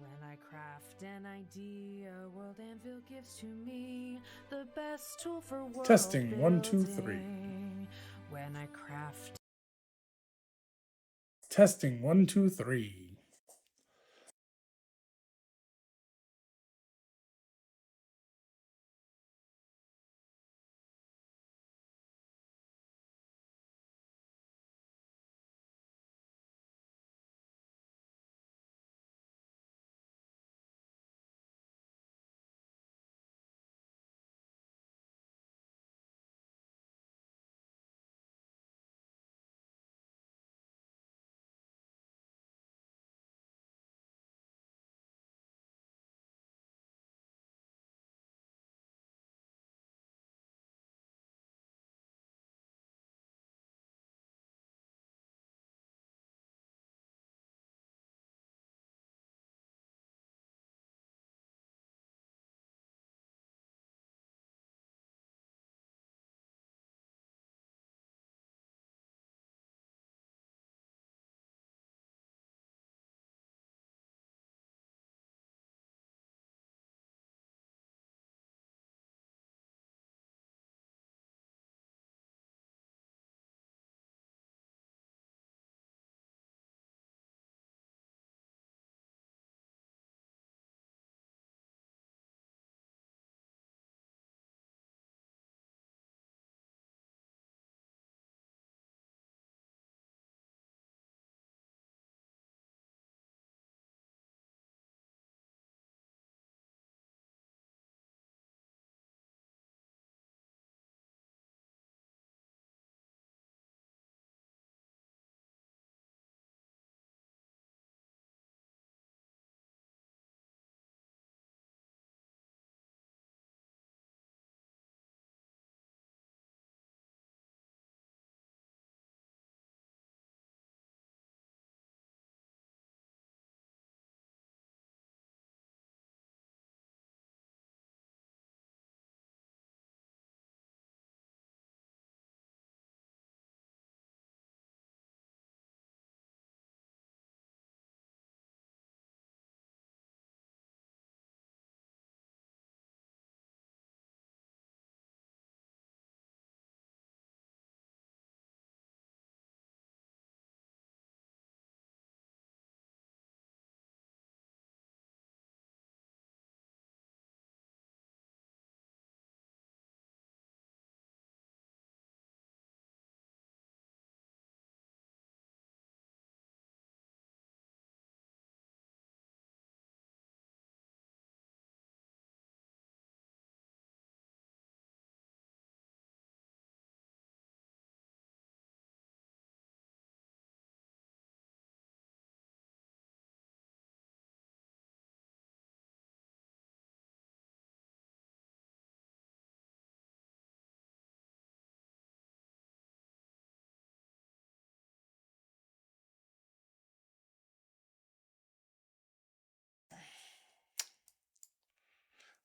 Speaker 1: When I craft an idea, World Anvil gives to me the best tool for world
Speaker 2: Testing,
Speaker 1: building.
Speaker 2: 1, 2, 3.
Speaker 1: When I craft.
Speaker 2: Testing, 1, 2, 3.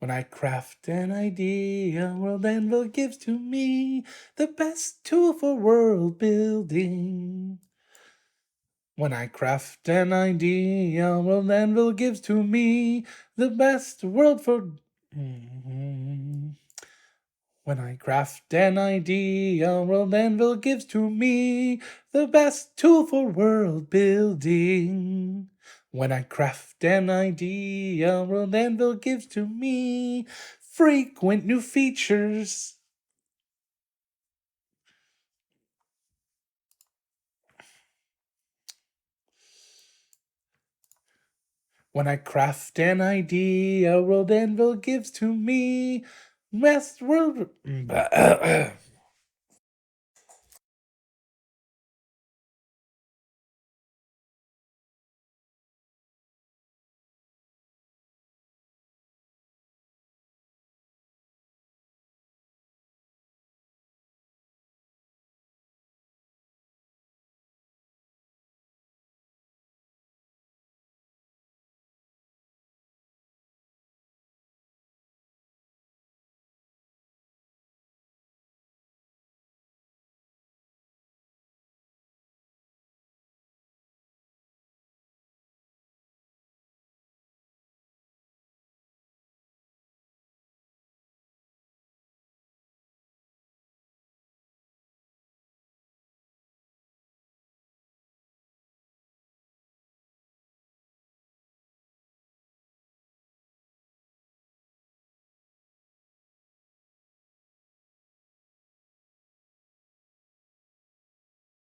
Speaker 2: When I craft an idea, World Anvil gives to me the best tool for world building. When I craft an idea, World Anvil gives to me the best world for... When I craft an idea, World Anvil gives to me the best tool for world building. When I craft an idea, World Anvil gives to me frequent new features. When I craft an idea, World Anvil gives to me best world...